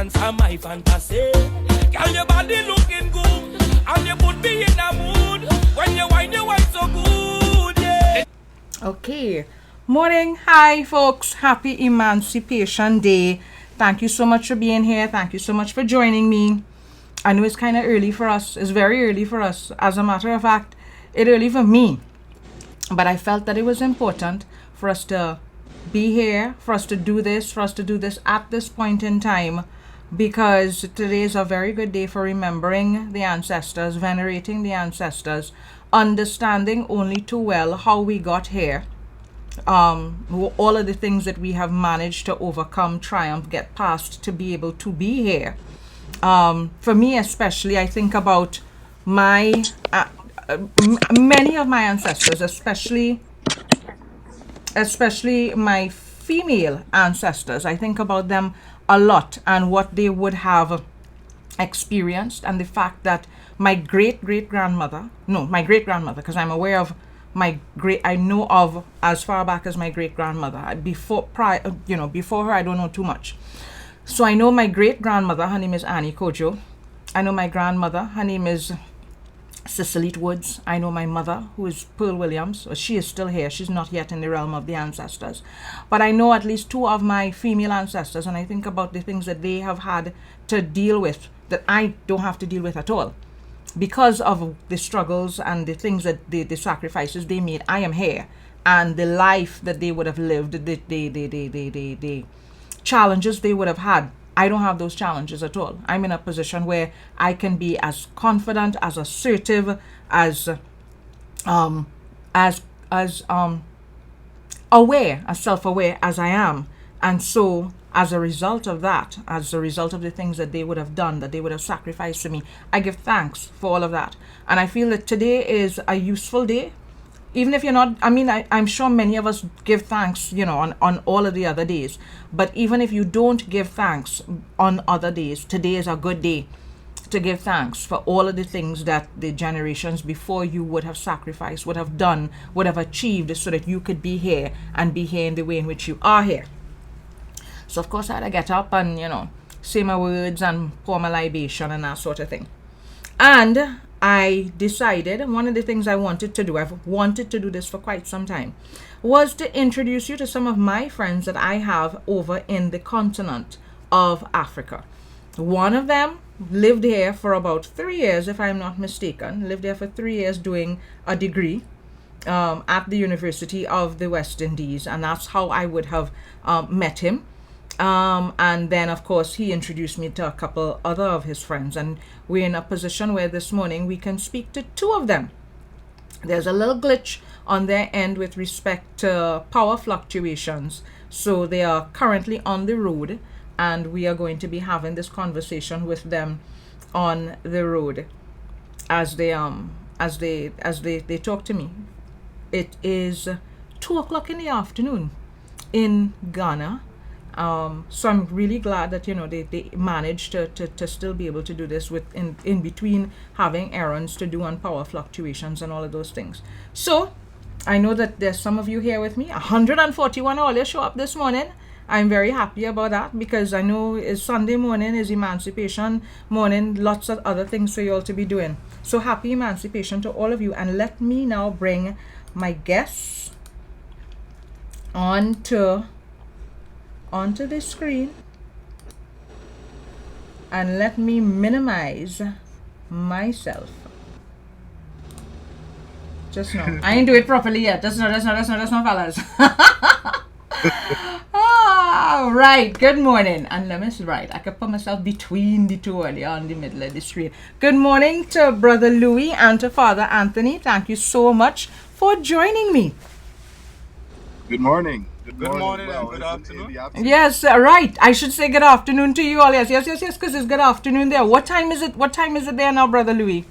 answer my fantasy. Girl, your body looking good, and you put me in a mood. When you wine so good, yeah. Okay. Morning. Hi, folks. Happy Emancipation Day. Thank you so much for being here. Thank you so much for joining me. I know it's kind of early for us. It's very early for us. As a matter of fact, it's early for me. But I felt that it was important for us to be here, for us to do this, at this point in time, because today is a very good day for remembering the ancestors, venerating the ancestors, understanding only too well how we got here, all of the things that we have managed to overcome, triumph, get past to be able to be here. For me especially, I think about my many of my ancestors, especially my female ancestors. I think about them a lot and what they would have experienced, and the fact that my great grandmother, because I'm aware of I know of as far back as my great grandmother. Before her, I don't know too much. So I know my great grandmother, her name is Annie Kojo. I know my grandmother, her name is Cicely Woods. I know my mother, who is Pearl Williams. She is still here. She's not yet in the realm of the ancestors. But I know at least two of my female ancestors, and I think about the things that they have had to deal with that I don't have to deal with at all. Because of the struggles and the things that the sacrifices they made, I am here. And the life that they would have lived, the challenges they would have had, I don't have those challenges at all. I'm in a position where I can be as confident, as assertive, as aware, as self-aware as I am. And so as a result of that, as a result of the things that they would have done, that they would have sacrificed for me, I give thanks for all of that. And I feel that today is a useful day. Even if you're not, I'm sure many of us give thanks, on all of the other days. But even if you don't give thanks on other days, today is a good day to give thanks for all of the things that the generations before you would have sacrificed, would have done, would have achieved, so that you could be here and be here in the way in which you are here. So of course I had to get up and, say my words and pour my libation and that sort of thing. And I decided one of the things I wanted to do, I've wanted to do this for quite some time, was to introduce you to some of my friends that I have over in the continent of Africa. One of them lived here for about 3 years, if I'm not mistaken, lived there for 3 years doing a degree at the University of the West Indies, and that's how I would have met him. And then of course he introduced me to a couple other of his friends, and we're in a position where this morning we can speak to two of them. There's a little glitch on their end with respect to power fluctuations, so they are currently on the road, and we are going to be having this conversation with them on the road as they talk to me. It is 2:00 in the afternoon in Ghana. So I'm really glad that they managed to still be able to do this with in between having errands to do on power fluctuations and all of those things. So I know that there's some of you here with me. 141 already show up this morning. I'm very happy about that, because I know it's Sunday morning, is Emancipation morning, lots of other things for you all to be doing. So happy Emancipation to all of you. And let me now bring my guests onto the screen, and let me minimize myself. Just now. I ain't do it properly yet. That's not fellas. Right. Good morning. And let me see, right. I could put myself between the two earlier on the middle of the screen. Good morning to Brother Louis and to Father Anthony. Thank you so much for joining me. Good morning. Good morning and good afternoon. Yes, right. I should say good afternoon to you all. Yes, because it's good afternoon there. What time is it? What time is it there now, Brother Louis?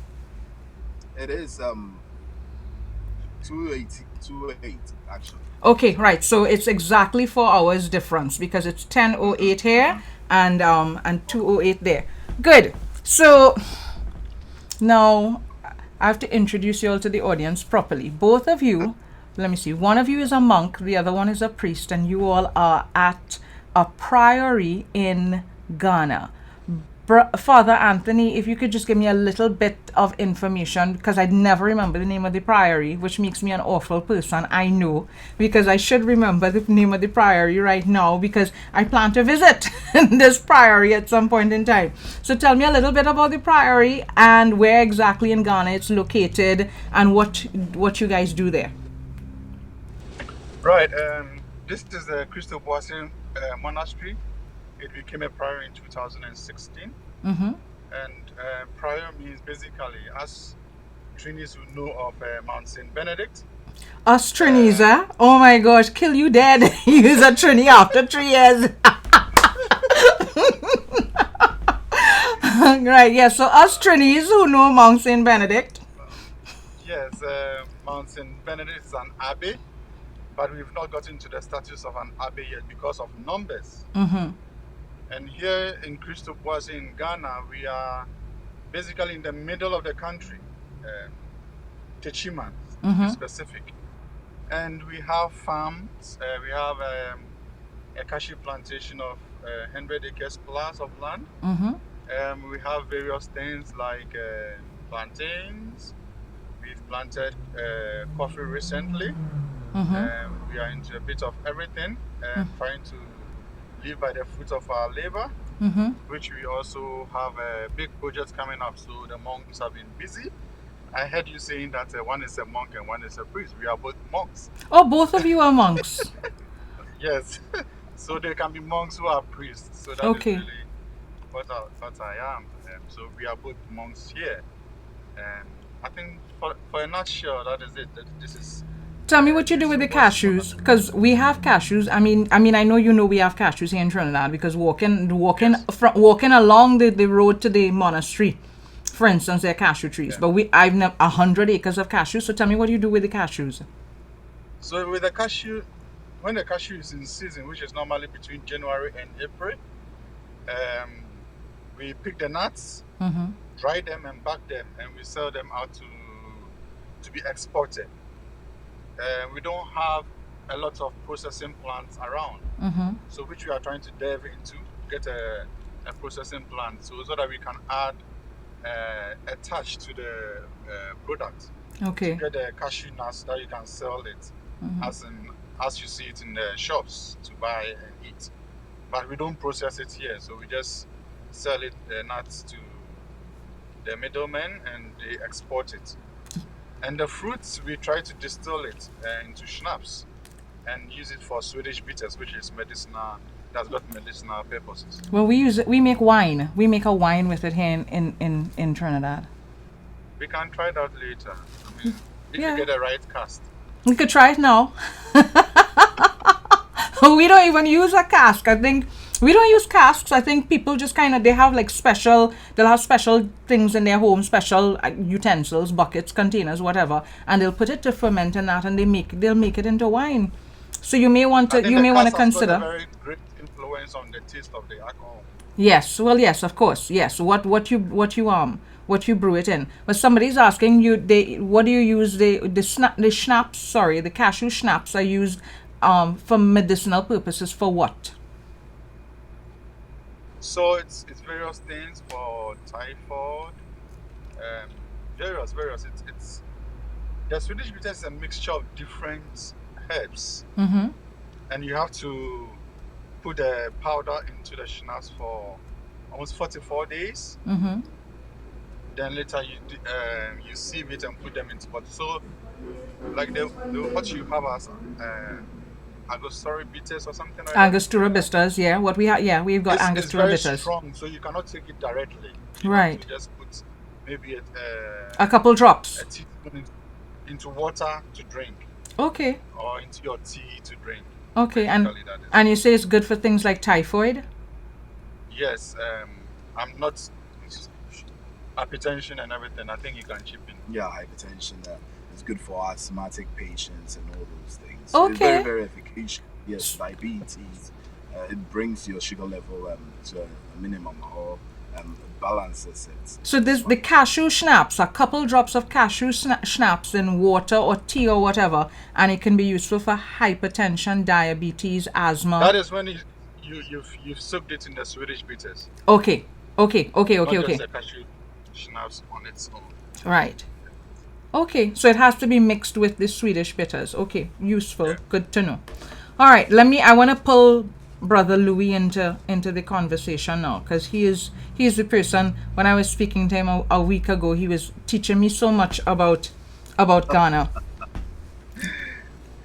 It is 2:08 actually. Okay, right. So it's exactly 4 hours difference, because it's 10:08 here and 2:08 there. Good. So now I have to introduce you all to the audience properly. Both of you, let me see, one of you is a monk, the other one is a priest, and you all are at a priory in Ghana. Father Anthony, if you could just give me a little bit of information, because I'd never remember the name of the priory, which makes me an awful person, I know, because I should remember the name of the priory right now, because I plan to visit this priory at some point in time. So tell me a little bit about the priory and where exactly in Ghana it's located and what you guys do there. Right. This is the Crystal Boissy Monastery. It became a priory in 2016. Mm-hmm. And prior means basically, as Trinis who know of Mount St. Benedict. Us Trinis, oh my gosh, kill you dead. Use a Trini after 3 years. Right, yeah, so us Trinis who know Mount St. Benedict. Yes, Mount St. Benedict is an abbey, but we've not gotten to the status of an abbey yet because of numbers. Mm-hmm. And here in Crystal Boissy in Ghana, we are basically in the middle of the country, Techiman to be specific. And we have farms. We have a cashew plantation of 100 acres plus of land. Mm-hmm. We have various things like plantains. We've planted coffee recently. Mm-hmm. We are into a bit of everything, trying to live by the fruit of our labor, which we also have a big project coming up. So the monks have been busy. I heard you saying that one is a monk and one is a priest. We are both monks. Oh, both of you are monks. Yes. So there can be monks who are priests. So that is really what I am. So we are both monks here. And I think for a nutshell, that is it. This is. Tell me what you do with the cashews, because we have cashews. I mean, I know you know we have cashews here in Trinidad, because walking along the road to the monastery, for instance, there are cashew trees. But I've 100 acres of cashews. So tell me what you do with the cashews. So with the cashew, when the cashew is in season, which is normally between January and April, we pick the nuts, dry them and bag them, and we sell them out to be exported. We don't have a lot of processing plants around, so which we are trying to delve into, get a processing plant, so that we can add a touch to the product. Okay. To get the cashew nuts that you can sell it as you see it in the shops to buy and eat. But we don't process it here, so we just sell it the nuts to the middlemen and they export it. And the fruits, we try to distill it into schnapps and use it for Swedish bitters, which is medicinal. That's got medicinal purposes. Well, we make wine. We make a wine with it here in Trinidad. We can try that later. I mean, if you get the right cask. We could try it now. We don't even use a cask. I think we don't use casks. I think people just they'll have special things in their home, special utensils, buckets, containers, whatever, and they'll put it to ferment in that, and they'll make it into wine. So you may want to consider. Got a very great influence on the taste of the alcohol. Yes, well, yes, of course, yes. What you brew it in. But somebody's asking you, what do you use the schnapps? Sorry, the cashew schnapps are used for medicinal purposes for what? So it's various things for typhoid, various. It's the Swedish bitter is a mixture of different herbs, and you have to put the powder into the schnapps for almost 44 days. Then later you sieve it and put them into bottle. So like what you have as Angostura bitters or something like Angostura bitters, yeah. What we have, we've got Angostura bitters. It's very strong, so you cannot take it directly. Right. You just put maybe a couple drops. A teaspoon into water to drink. Okay. Or into your tea to drink. Okay, and you say it's good for things like typhoid? Yes, I'm not hypertension and everything. I think you can chip in. Yeah, hypertension. It's good for asthmatic patients and all those things. Okay. It's very, very efficacious. Yes, diabetes. It brings your sugar level to a minimum or balances it. So the cashew schnapps, a couple drops of cashew schnapps in water or tea or whatever, and it can be useful for hypertension, diabetes, asthma. That is when you've soaked it in the Swedish bitters. Okay. Okay. not just a cashew schnapps on its own. Right. Okay, so it has to be mixed with the Swedish bitters. Okay, useful. Yeah. Good to know. All right, I want to pull Brother Louis into the conversation now, because he's the person. When I was speaking to him a week ago, he was teaching me so much about Ghana.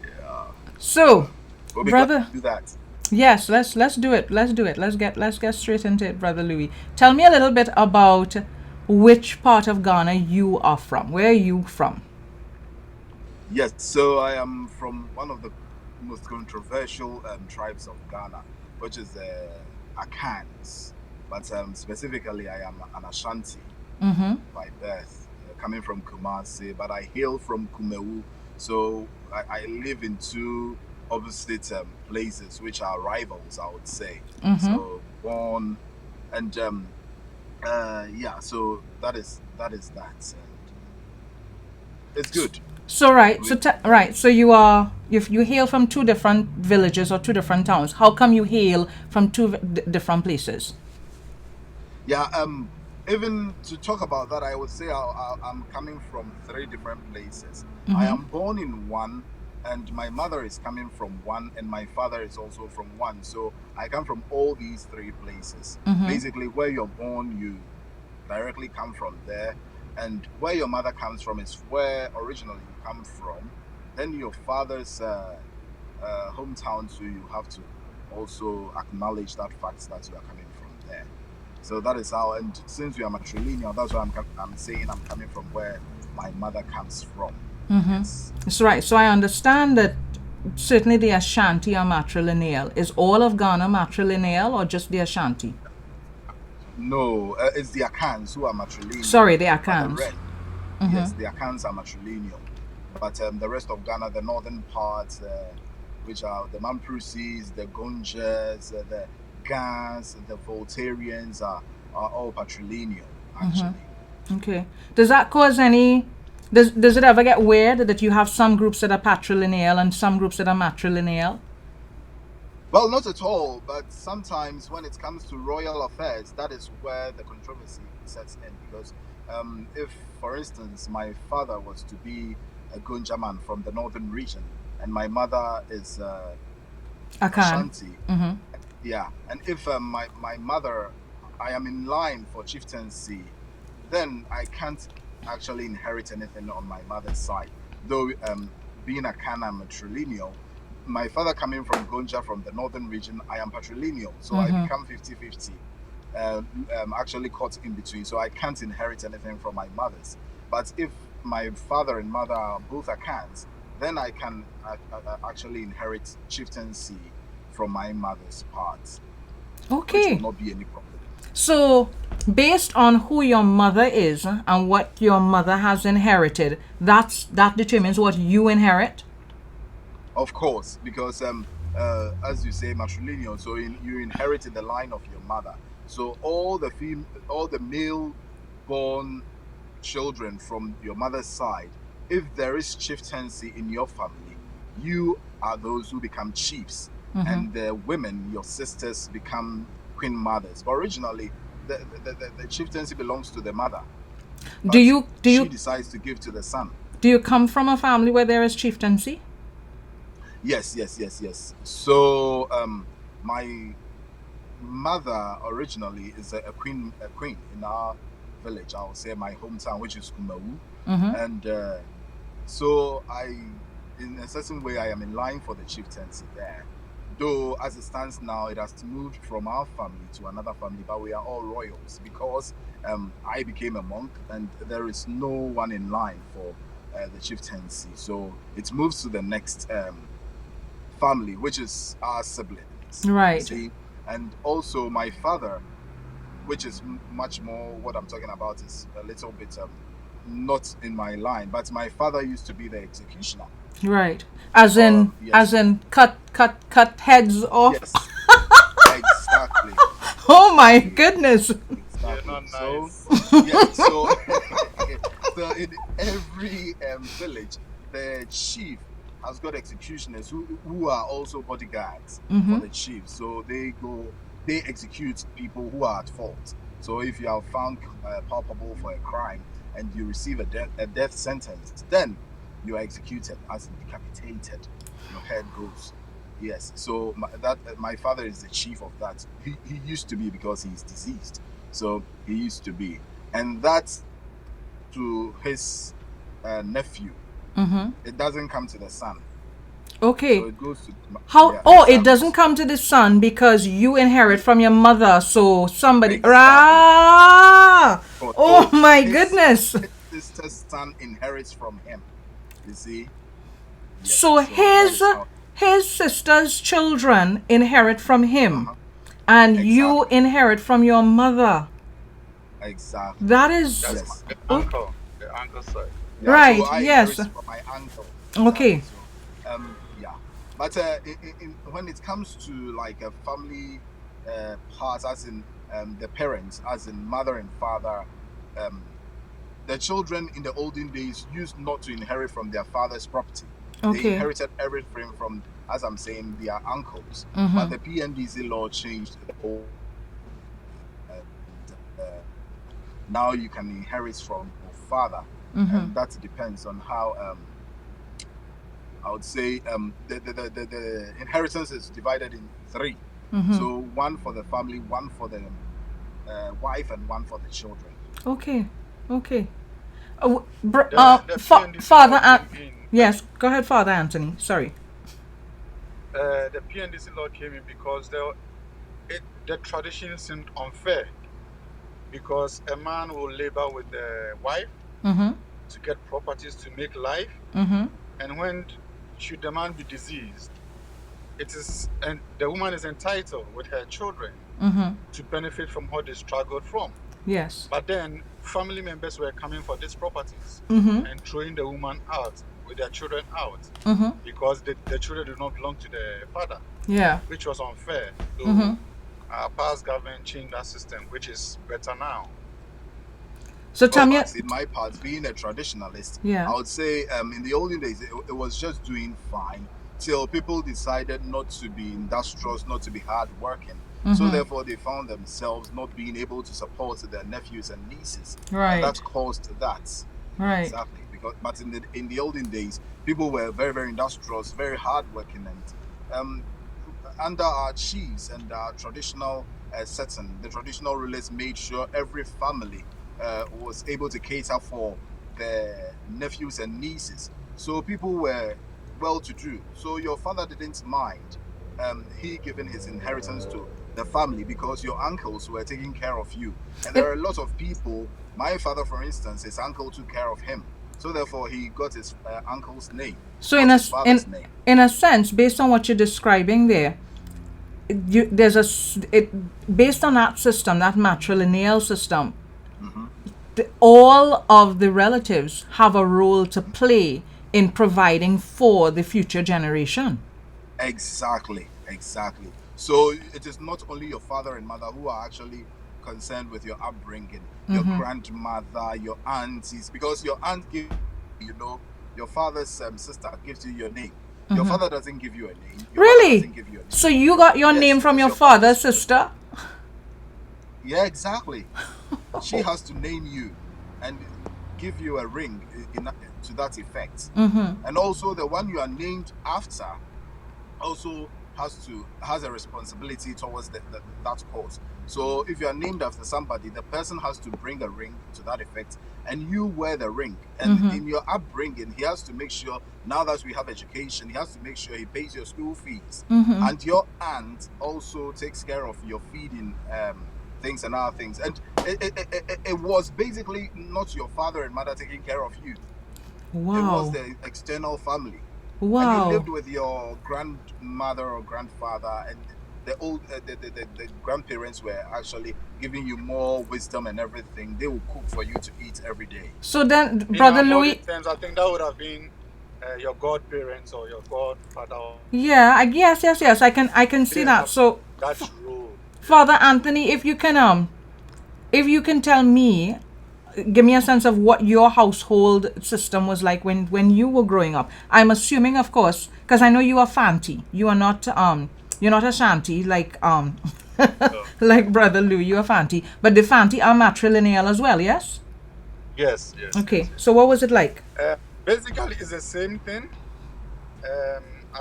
Yeah. So, We'll be glad brother, to do that. yes, let's do it. Let's do it. Let's get straight into it, Brother Louis. Tell me a little bit about which part of Ghana you are from. Where are you from? Yes, so I am from one of the most controversial tribes of Ghana, which is the Akans. But specifically, I am an Ashanti Mm-hmm. by birth, coming from Kumasi, but I hail from Kumewu. So I live in two opposite places, which are rivals, I would say. Mm-hmm. So born and yeah, so that is that. And it's good. So so you hail from two different villages or two different towns. How come you hail from two different places? Yeah, even to talk about that, I would say I'm coming from three different places. I am born in one, and my mother is coming from one, and my father is also from one. So I come from all these three places. Basically, where you're born, you directly come from there, and where your mother comes from is where originally you come from. Then your father's hometown, so you have to also acknowledge that fact that you are coming from there. So that is how, and since we are matrilineal, that's why I'm saying I'm coming from where my mother comes from. Yes. That's right. So I understand that certainly the Ashanti are matrilineal. Is all of Ghana matrilineal or just the Ashanti? No, it's the Akans who are matrilineal. Sorry, the But Akans. yes, the Akans are matrilineal. But the rest of Ghana, the northern parts, which are the Mamprusis, the Gonjas, the Gans, the Voltarians, are all patrilineal, actually. Okay. Does that cause any? Does it ever get weird that you have some groups that are patrilineal and some groups that are matrilineal? Well, not at all, but sometimes when it comes to royal affairs, that is where the controversy sets in. Because if, for instance, my father was to be a Gunjaman from the northern region, and my mother is Akan. Ashanti, yeah, and if my mother, I am in line for chieftaincy, then I can't actually inherit anything on my mother's side. Though being a Kana matrilineal, my father coming from Gonja from the northern region, I am patrilineal, so I become 50-50. Actually caught in between, so I can't inherit anything from my mother's. But if my father and mother are both Akans, then I can actually inherit chieftaincy from my mother's part. Okay. Which will not be any problem. So, based on who your mother is and what your mother has inherited, that determines what you inherit? Of course, because as you say, matrilineal, so you inherited the line of your mother. So all the male-born children from your mother's side, if there is chieftaincy in your family, you are those who become chiefs, and the women, your sisters, become queen mothers. But originally, the chieftaincy belongs to the mother. But she decides to give to the son. Do you come from a family where there is chieftaincy? Yes. So my mother originally is a queen in our village. I would say my hometown, which is Kumewu, and so in a certain way, I am in line for the chieftaincy there. Though as it stands now, it has moved from our family to another family, but we are all royals because I became a monk, and there is no one in line for the chieftaincy. So it moves to the next family, which is our siblings. Right. See? And also my father, which is much more what I'm talking about, is a little bit not in my line, but my father used to be the executioner. Right. As in cut heads off. Yes. Exactly. Oh my goodness. Exactly. You're not nice. So in every village, the chief has got executioners who are also bodyguards for the chief. So they execute people who are at fault. So if you are found culpable for a crime and you receive a death sentence, then you are executed as in decapitated. Your head goes. Yes. So my father is the chief of that. He used to be because he's deceased. So he used to be, and that's to his nephew. It doesn't come to the son. Okay. So it goes to How? yeah, Oh, it exactly. doesn't come to the son because you inherit from your mother. So somebody. Exactly. Ah! Oh So my his goodness. sister's son inherits from him. You see? Yes. So So that is how. his sister's children inherit from him, Uh-huh. and you Exactly. inherit from your mother. Exactly. That is That's Yes. the okay. uncle, the uncle side. Yeah. So Right. I Yes. inherit from my uncle. Exactly. Okay. So yeah. But when it comes to like a family part, as in the parents, as in mother and father, um, the children in the olden days used not to inherit from their father's property. They Okay. inherited everything from, as I'm saying, their uncles. But Mhm. the PNDC law changed the whole, and now you can inherit from your father, Mhm. and that depends on how I would say the inheritance is divided in three. Mhm. So one for the family, one for the wife, and one for the children. Okay. Okay. The PNDC law Father. came in. Yes. Go ahead, Father Anthony. Sorry. The PNDC law came in because the tradition seemed unfair. Because a man will labor with the wife Mhm. to get properties to make life, Mhm. and when should the man be deceased, it is and the woman is entitled with her children Mhm. to benefit from what they struggled from. Yes. But then family members were coming for these properties Mhm. and throwing the woman out with their children out Mhm. because the children do not belong to the father, Yeah. which was unfair. So Mhm. our past government changed that system, which is better now. So Well, Tamia. as in my part, being a traditionalist, Yeah. I would say in the olden days it was just doing fine till people decided not to be industrious, not to be hardworking. So Mhm. therefore, they found themselves not being able to support their nephews and nieces, and that Right. caused that. Right. Exactly, because but in the olden days, people were very very industrious, very hardworking, and um, under our chiefs and our traditional setting, the traditional rulers made sure every family was able to cater for their nephews and nieces. So people were well to do. So your father didn't mind he giving his inheritance to the family because your uncles were taking care of you. And there It, are a lot of people. My father, for instance, his uncle took care of him. So therefore, he got his uncle's name, so not his father's name. in a sense, based on what you're describing there, there's it based on that system, that matrilineal system. Hmm. All of the relatives have a role to play in providing for the future generation. Exactly, exactly. So it is not only your father and mother who are actually concerned with your upbringing, your grandmother, your aunties, because your aunt gives your father's sister gives you your name. Your father doesn't give you a name. Your mother Really? doesn't give you a name. So you got your Yes, name it from is your your father's father's sister. sister? Yeah, exactly. She has to name you and give you a ring to that effect. And also the one you are named after also has a responsibility towards that cause. So if you are named after somebody, the person has to bring a ring to that effect, and you wear the ring. And in your upbringing, he has to make sure. Now that we have education, he has to make sure he pays your school fees, and your aunt also takes care of your feeding. Things and other things, and it was basically not your father and mother taking care of you. It was Wow. the external family, and you Wow. lived with your grandmother or grandfather, and the old the grandparents were actually giving you more wisdom and everything. They will cook for you to eat every day. So then, In Brother our modern Louis, terms, I think that would have been your godparents or your godfather or yeah, yes, I can see didn't that. have So, that role. Father Anthony, if you can tell me, give me a sense of what your household system was like when you were growing up. I'm assuming, of course, because I know you are Fanti. You are not you're not a Shanti like Like Brother Lou, you're Fanti. But the Fanti are matrilineal as well, yes? Yes, yes. Okay, yes, yes. so what was it like? Basically, it's the same thing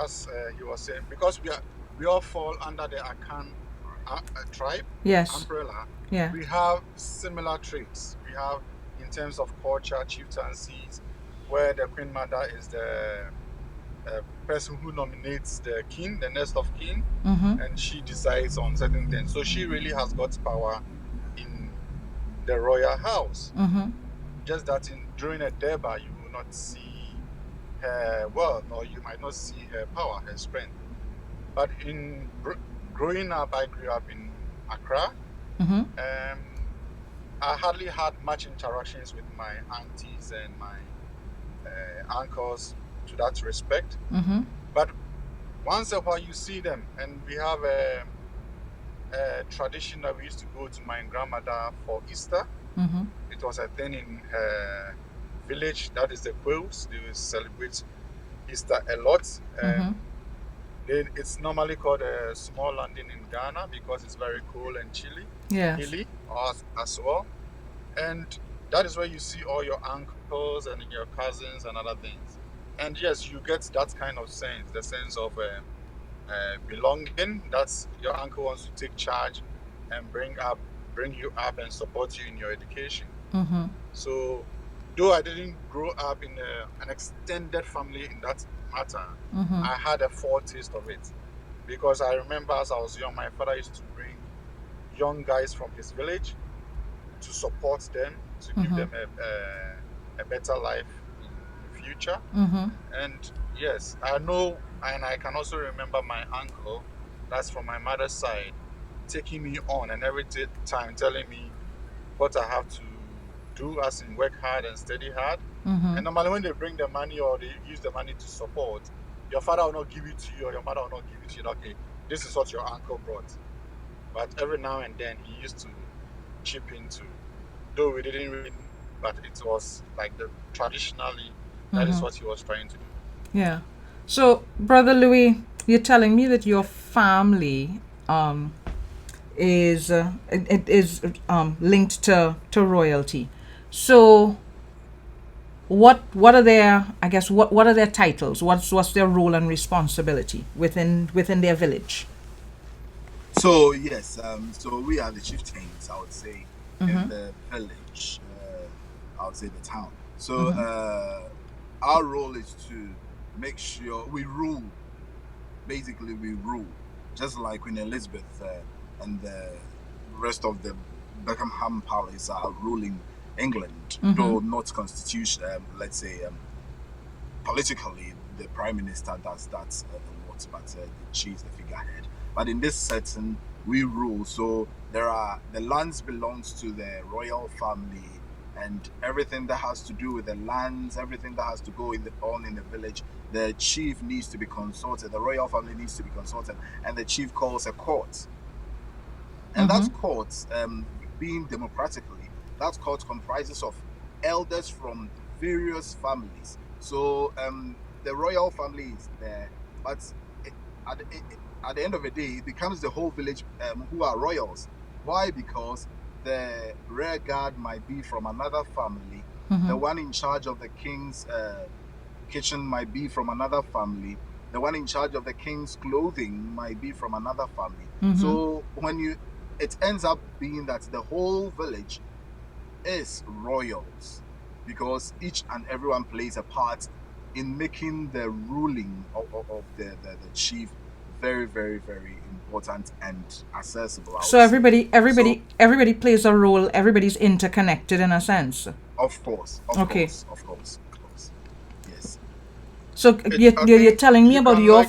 as he was saying, because we all fall under the Akan tribe Yes. umbrella. Yeah. We have similar traits. We have, in terms of culture, chieftaincies, where the Queen Mother is the person who nominates the king, the next of kin, and she decides on certain things. So she really has got power in the royal house. Just that during a Durbar, you will not see her wealth, or you might not see her power, her strength. But in growing up, I grew up in Accra. I hardly had much interactions with my aunties and my uncles to that respect. But once a while you see them, and we have a tradition that we used to go to my grandmother for Easter. It was a thing in her village, that is the Quails. They will celebrate Easter a lot. It's normally called a small landing in Ghana because it's very cold and chilly, hilly as well. And that is where you see all your uncles and your cousins and other things. And yes, you get that kind of sense, the sense of belonging. That's your uncle wants to take charge and bring you up and support you in your education. So, though I didn't grow up in an extended family in that matter, I had a foretaste of it. Because I remember as I was young, my father used to bring young guys from his village to support them, to give them a better life in the future. And yes, I know, and I can also remember my uncle, that's from my mother's side, taking me on and every time telling me what I have to do, as in work hard and study hard. And normally when they bring the money or they use the money to support, your father will not give it to you, or your mother will not give it to you. Okay, this is what your uncle brought. But every now and then he used to chip into, though we didn't really, but it was like traditionally, that is what he was trying to do. Yeah. So, Brother Louis, you're telling me that your family is linked to royalty. So, what are their, I guess, what are their titles? What's their role and responsibility within their village? So yes, so we are the chieftains, I would say, in the village. I would say the town. So our role is to make sure we rule. Basically, we rule, just like Queen Elizabeth and the rest of the Buckingham Palace are ruling England, though not constitution. Let's say politically, the Prime Minister does that a lot, but she's the figurehead. But in this setting, we rule. So the lands belongs to the royal family, and everything that has to do with the lands, everything that has to go on in the village, the chief needs to be consulted. The royal family needs to be consulted, and the chief calls a court. And that court, being democratically, that court comprises of elders from various families. So the royal family is there, but at the end of the day, it becomes the whole village who are royals. Why? Because the rear guard might be from another family. The one in charge of the king's kitchen might be from another family. The one in charge of the king's clothing might be from another family. So it ends up being that the whole village is royals, because each and everyone plays a part in making the ruling of the chief very, very, very important and accessible. So everybody plays a role. Everybody's interconnected in a sense. Of course. Of course. Yes. So you're telling me about your.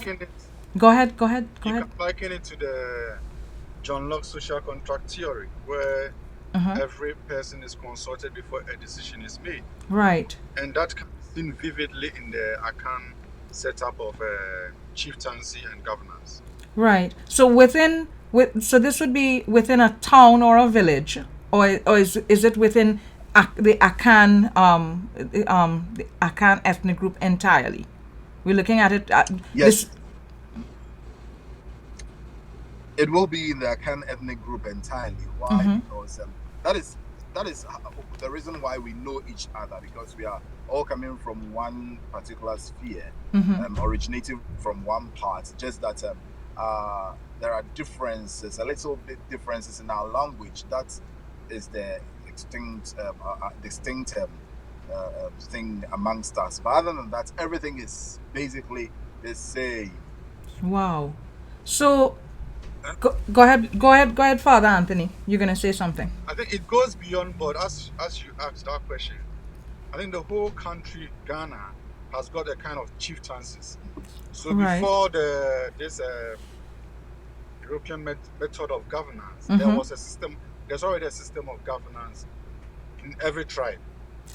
Go ahead. You can liken it to the John Locke social contract theory, where every person is consulted before a decision is made. Right. And that can be seen vividly in the Akan setup of chieftaincy and governance. Right. So so this would be within a town or a village, or is it within the Akan the Akan ethnic group entirely? We're looking at it. Yes. It will be in the Akan ethnic group entirely. Why? Because that is the reason why we know each other, because we are all coming from one particular sphere, originating from one part. Just that there are differences, a little bit differences in our language. That is the distinct thing amongst us. But other than that, everything is basically the same. Wow. So, go ahead, Father Anthony. You're gonna say something. I think it goes beyond, but as you asked that question, I think the whole country, Ghana, has got a kind of chieftaincies. So before this European method of governance, there was a system. There's already a system of governance in every tribe.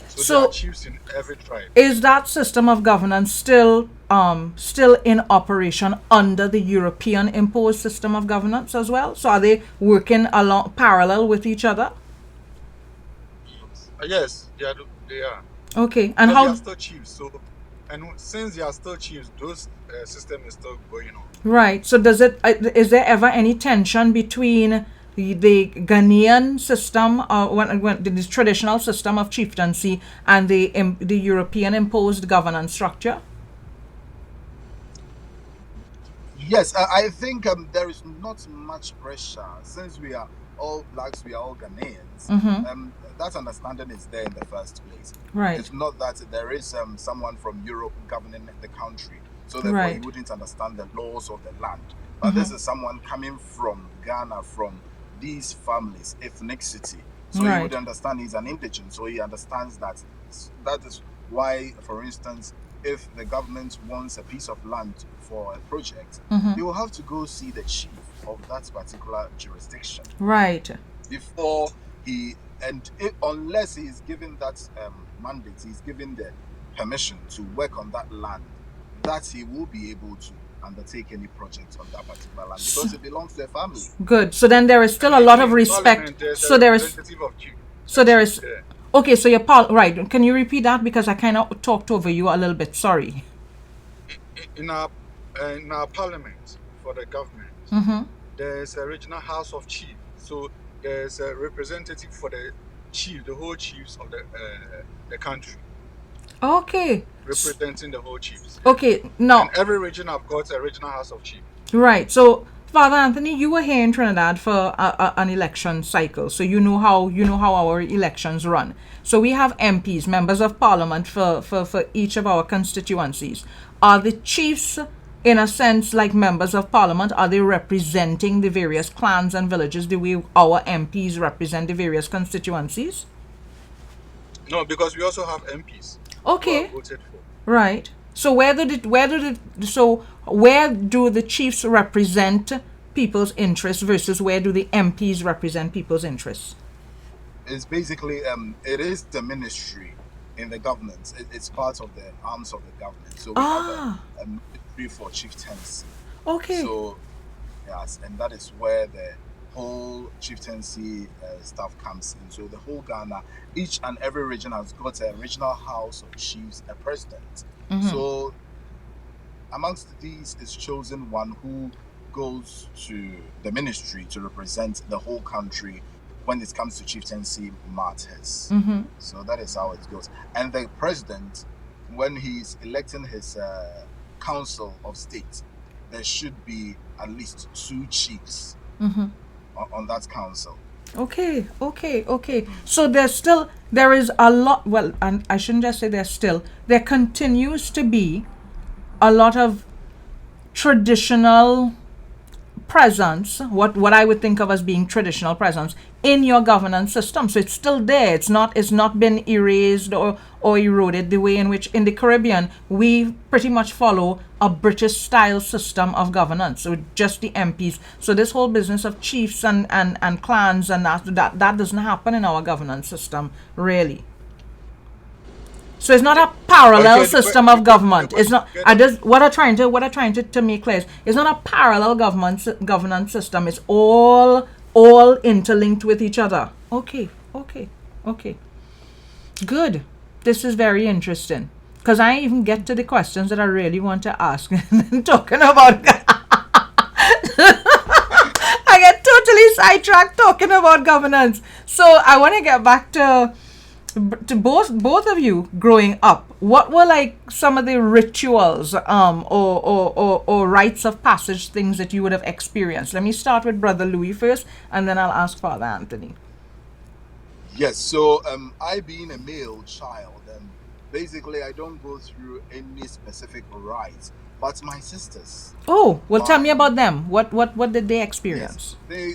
So there are chiefs in every tribe. Is that system of governance still in operation under the European imposed system of governance as well? So are they working along parallel with each other? Yes, they are. Okay, and how they are still chiefs. So, and since they are still chiefs, those system is still going on. Right. So is there ever any tension between the Ghanaian system, when the traditional system of chieftaincy, and the European imposed governance structure? Yes, I think there is not much pressure since we are all blacks, we are all Ghanaians. That understanding is there in the first place. Right. It's not that there is someone from Europe governing the country, so therefore you wouldn't understand the laws of the land. But this is someone coming from Ghana, from these families, ethnicity. So he would understand he's an indigent, so he understands that. That is why, for instance, if the government wants a piece of land for a project, he will have to go see the chief of that particular jurisdiction. Right. Before unless he is given that mandate, he's given the permission to work on that land, that he will be able to undertake any project on that particular land, because it belongs to the family. Good. So then there is still a lot of respect. So there is. Okay, so you're right. Can you repeat that, because I kind of talked over you a little bit. Sorry. In our parliament for the government, there's a regional house of chiefs. So there's a representative for the whole chiefs of the country. Okay. Representing the whole chiefs. Okay, now. And every region have got a regional house of chiefs. Right. So, Father Anthony, you were here in Trinidad for an election cycle, so you know how our elections run. So we have MPs, members of Parliament, for each of our constituencies. Are the chiefs, in a sense, like members of Parliament? Are they representing the various clans and villages the way our MPs represent the various constituencies? No, because we also have MPs. Okay. Who are voted for. Right. So where do the chiefs represent people's interests versus where do the MPs represent people's interests? It's basically it is the ministry in the government. It's part of the arms of the government. So we have a ministry for chieftaincy. Okay. So yes, and that is where the whole chieftaincy stuff comes in. So the whole Ghana, each and every region has got a regional house of chiefs, a president. So amongst these is chosen one who goes to the ministry to represent the whole country when it comes to chieftaincy matters. So that is how it goes. And the president, when he's electing his council of state, there should be at least 2 chiefs on that council. Okay. So there is a lot, well, and I shouldn't just say there continues to be a lot of traditional presence, what I would think of as being traditional presence in your governance system. So it's still there. It's not been erased or eroded the way in which in the Caribbean we pretty much follow a British style system of governance. So just the MPs. So this whole business of chiefs and clans and that doesn't happen in our governance system, really. So it's not a parallel system of government. It's not. What I'm trying to make clear is it's not a parallel governance system. It's all interlinked with each other. Okay. Good. This is very interesting, because I even get to the questions that I really want to ask. Talking about sidetracked talking about governance. So I want to get back to both of you growing up. What were like some of the rituals or rites of passage things that you would have experienced? Let me start with Brother Louis first, and then I'll ask Father Anthony. Yes, so I being a male child, basically I don't go through any specific rites, but my sisters. Oh, well, tell me about them. What did they Yes, experience? they,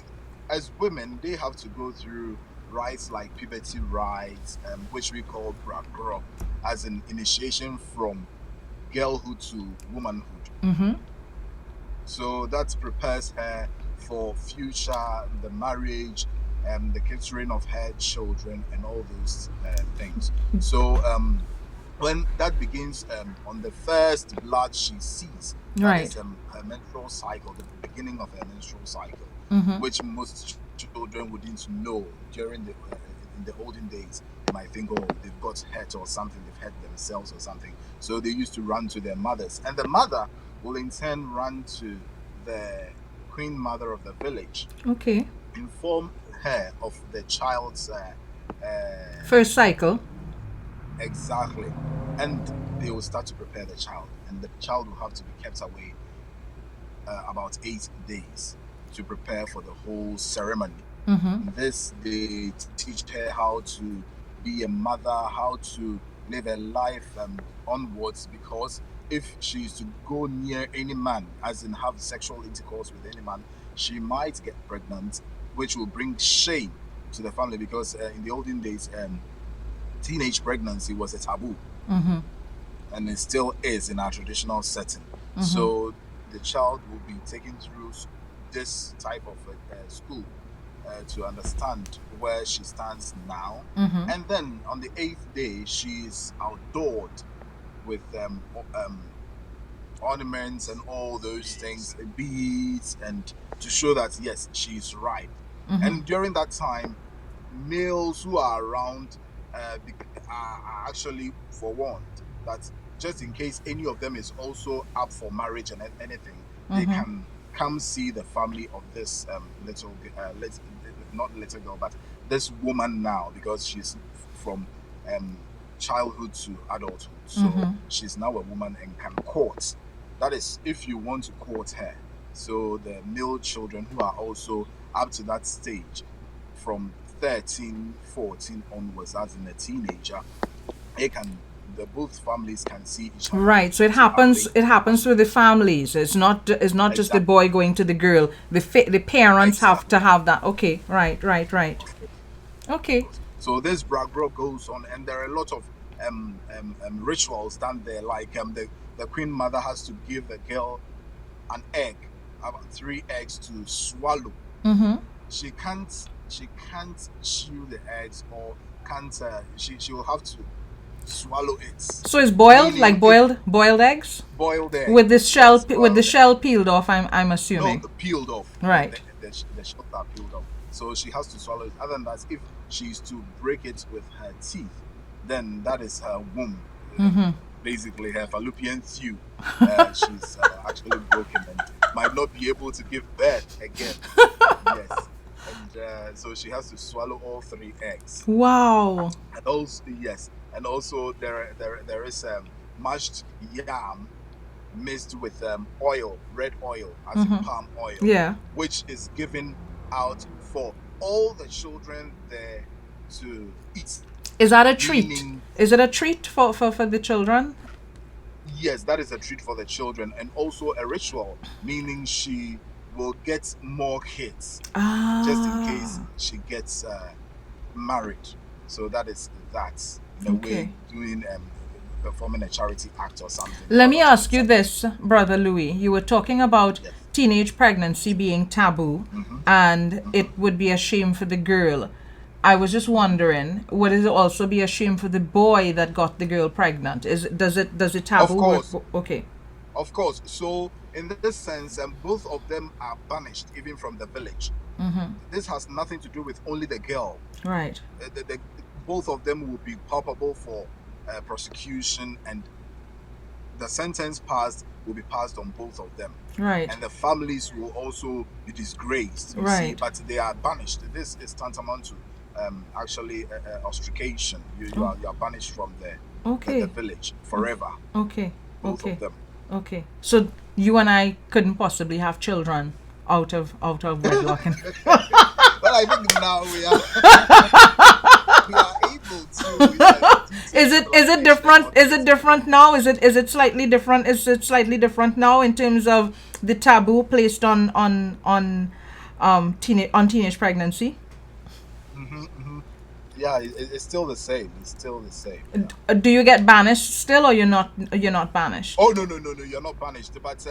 as women, they have to go through rites like puberty rites, which we call bra, as an initiation from girlhood to womanhood. Mm-hmm. So that prepares her for future, the marriage, the catering of her children, and all those things. So when that begins, on the first blood she sees, that Right. is her menstrual cycle, the beginning of her menstrual cycle, Mm-hmm. which most children wouldn't know during the in the olden days. They might think, oh, they've got hurt or something, they've hurt themselves or something. So they used to run to their mothers, and the mother will in turn run to the queen mother of the village, Okay. inform her of the child's First cycle. exactly, and they will start to prepare the child, and the child will have to be kept away about 8 days to prepare for the whole ceremony. Mm-hmm. This, they teach her how to be a mother, how to live a life onwards, because if she is to go near any man, as in have sexual intercourse with any man, she might get pregnant, which will bring shame to the family, because in the olden days, teenage pregnancy was a taboo, Mm-hmm. and it still is in our traditional setting. Mm-hmm. So the child will be taken through this type of school to understand where she stands now. Mm-hmm. And then on the 8th day, she's outdoored with ornaments and all those things, beads, and to show that yes, she's ripe. Mm-hmm. And during that time, males who are around are actually forewarned that just in case any of them is also up for marriage and anything, they Mm-hmm. can come see the family of this not little girl, but this woman now, because she's from childhood to adulthood. So Mm-hmm. she's now a woman and can court. That is, if you want to court her. So the male children who are also up to that stage, from 13, 14 onwards, as in a teenager, both families can see each other. Right. So it happens with the families. It's not just the Exactly. boy going to the girl. The parents have Exactly. to have that. Okay. Right. Okay. So this brag goes on, and there are a lot of rituals done there. Like the queen mother has to give the girl an egg, about 3 eggs to swallow. Mm-hmm. She can't chew the eggs, or can't she will have to swallow it. So it's boiled, Meaning like boiled eggs boiled egg with the shell yes, with the boiled shell peeled off. I'm no, assuming. peeled off. Right. The shells are peeled off. So she has to swallow it. Other than that, if she's to break it with her teeth, then that is her womb. Mm-hmm. Basically, her fallopian tube. She's actually broken and might not be able to give birth again. Yes. And so she has to swallow all 3 eggs. Wow. And also, yes. And also, there is mashed yam mixed with oil, red oil, as in palm oil, Yeah. which is given out for all the children there to eat. Is that a treat? Meaning, Is it a treat for the children? yes, that is a treat for the children, and also a ritual, meaning she will get more kids just in case she gets married. So that is that, in a way, doing performing a charity act or something. Let me ask you this, Brother Louis. You were talking about Yes. teenage pregnancy being taboo, and it would be a shame for the girl. I was just wondering, would it also be a shame for the boy that got the girl pregnant? Does it taboo? Of course. Okay. Of course. So in this sense, both of them are banished even from the village. Mm-hmm. This has nothing to do with only the girl. Right. Both of them will be culpable for prosecution, and the sentence passed will be passed on both of them. Right. And the families will also be disgraced, you see, Right. but they are banished. This is tantamount to actually ostracation. You are banished from Okay. the village forever, Okay. both Okay. of them. Okay. So you and I couldn't possibly have children out of wedlock. But I think now we are able to. Is it different? Is it different now? Is it slightly different? Is it slightly different now in terms of the taboo placed on teenage pregnancy? Yeah, it's still the same. It's still the same. Yeah. Do you get banished still, or you're not banished? Oh no, you're not banished. But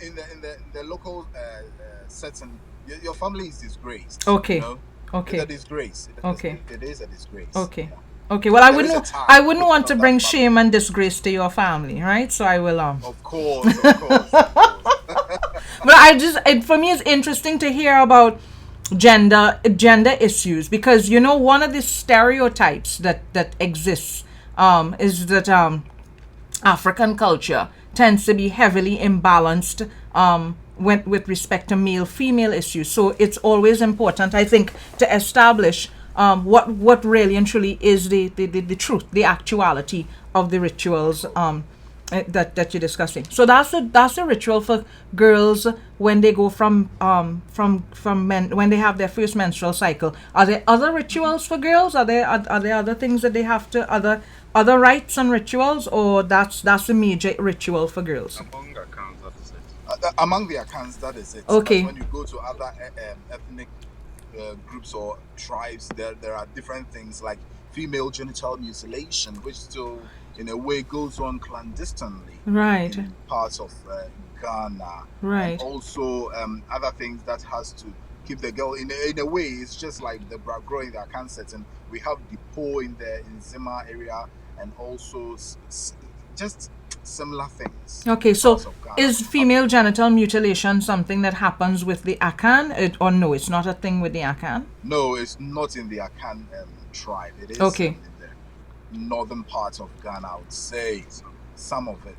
in the local setting, your family is disgraced. Okay. You know? Okay. It's a disgrace. Okay. It is a disgrace. Okay. Yeah. Okay. Well, I There is wouldn't a time I wouldn't put want to on that bring family. shame and disgrace to your family, right? So I will Of course, of course. But for me it's interesting to hear about gender issues, because one of the stereotypes that exists is that African culture tends to be heavily imbalanced with respect to male female issues. So it's always important, I think, to establish what really and truly is the truth, the actuality of the rituals that you're discussing. So that's a ritual for girls when they go from men, when they have their first menstrual cycle. Are there other rituals for girls? Are there other things that they have to, other rites and rituals, or that's a major ritual for girls? Among accounts, that is it. Among the accounts, that is it. Okay. But when you go to other ethnic groups or tribes, there are different things like female genital mutilation, which still in a way goes on clandestinely, Right. in parts of Ghana. Right. And also other things that has to keep the girl in a way. It's just like the growing the Akan setting. We have the Po in Zima area, and also just similar things. Okay, so parts of Ghana. is female genital mutilation something that happens with the Akan, or no, it's not a thing with the Akan? No, it's not in the Akan tribe. It is Okay. in the northern part of Ghana. I would say some of the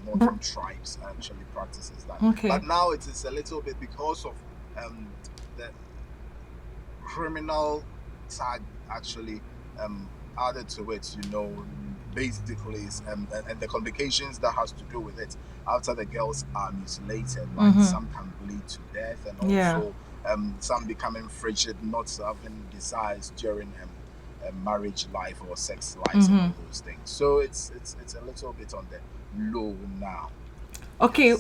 northern tribes actually practices that. Okay. But now it is a little bit because of the criminal tag actually added to it. Basically, and the complications that has to do with it after the girls are mutilated. Like some can bleed to death, and also some becoming frigid, not having desires during marriage life or sex lives and all those things. So it's a little bit on the low now. Okay,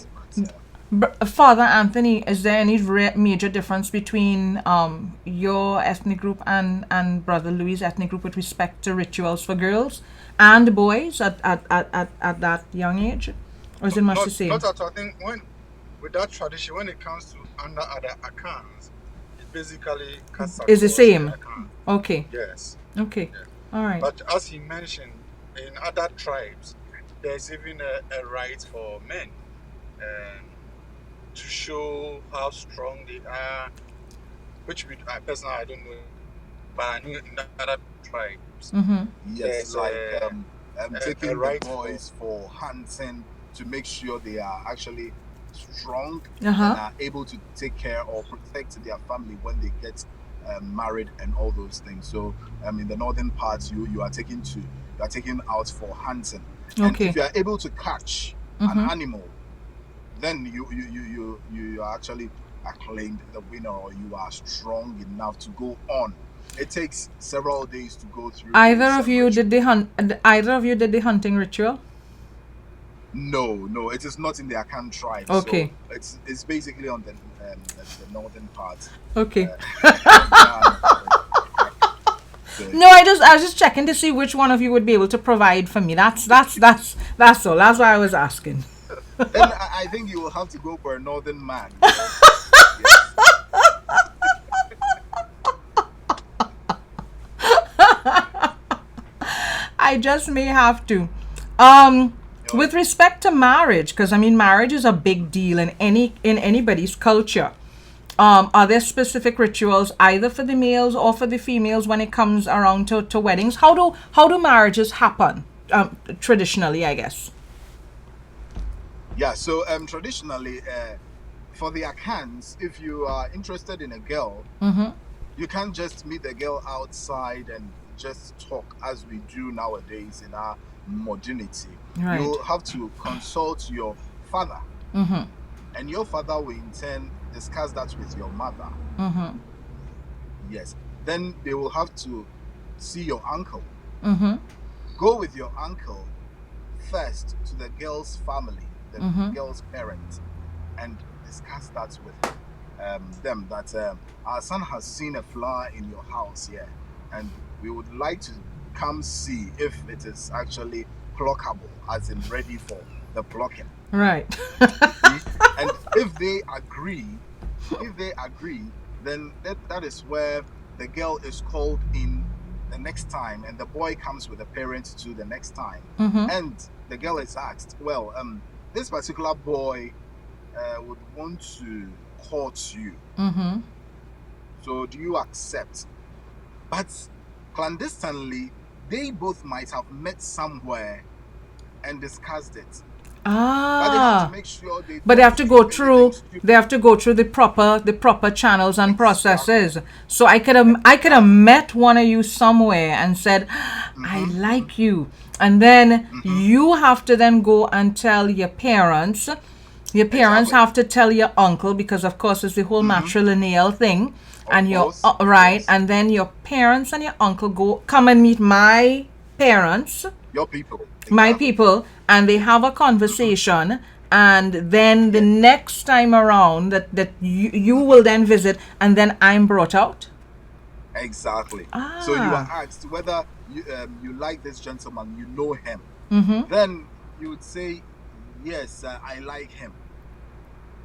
But, Father Anthony, is there any major difference between your ethnic group and Brother Louis' ethnic group with respect to rituals for girls and boys at that young age? Or is it much the same? Not at all. I think with that tradition, when it comes to under other accounts, it basically is the same. Akan. Okay. Yes. Okay. Yeah. All right. But as he mentioned, in other tribes, there's even a right for men to show how strong they are, which I personally I don't know, but I know in other tribes. yes, there's like taking the right boys for hunting to make sure they are actually strong and Uh-huh. are able to take care or protect their family when they get married and all those things. So in the northern parts, you are taken out for hunting. And Okay. if you are able to catch an animal, then you are actually acclaimed the winner, or you are strong enough to go on. It takes several days to go through. Either some of you ritual. did the hunt. Either of you did the hunting ritual. No, it is not in the Akan tribe. Okay. So it's basically on the northern part. Okay. So No, I was just checking to see which one of you would be able to provide for me. That's all. That's why I was asking. then I think you will have to go for a northern man. Yes. I just may have to. With respect to marriage, because marriage is a big deal in anybody's culture. Are there specific rituals either for the males or for the females when it comes around to weddings? How do marriages happen traditionally, I guess? Yeah, so traditionally, for the Akans, if you are interested in a girl, you can't just meet the girl outside and just talk as we do nowadays in our modernity. Right. You have to consult your father, and your father will in turn discuss that with your mother. Yes. Then they will have to see your uncle. Go with your uncle first to the girl's family, the girl's parents, and discuss that with them that our son has seen a flower in your house here, and we would like to come see if it is actually pluckable, as in ready for the plucking. Right. And if they agree, then that is where the girl is called in the next time, and the boy comes with the parents to the next time, and the girl is asked, well, this particular boy would want to court you, so do you accept? But clandestinely, they both might have met somewhere and discussed it. But they have to make sure But they have to go through. They have to go through the proper channels and processes. So I could have met one of you somewhere and said, I like you, and then you have to then go and tell your parents. Your parents have to tell your uncle, because of course it's the whole matrilineal thing, and your right, and then your parents and your uncle come and meet my parents, your people, my people, and they have a conversation, and then the next time around that you will then visit, and then I'm brought out. Exactly. So you are asked whether you like this gentleman, you know him. Then you would say, yes, I like him.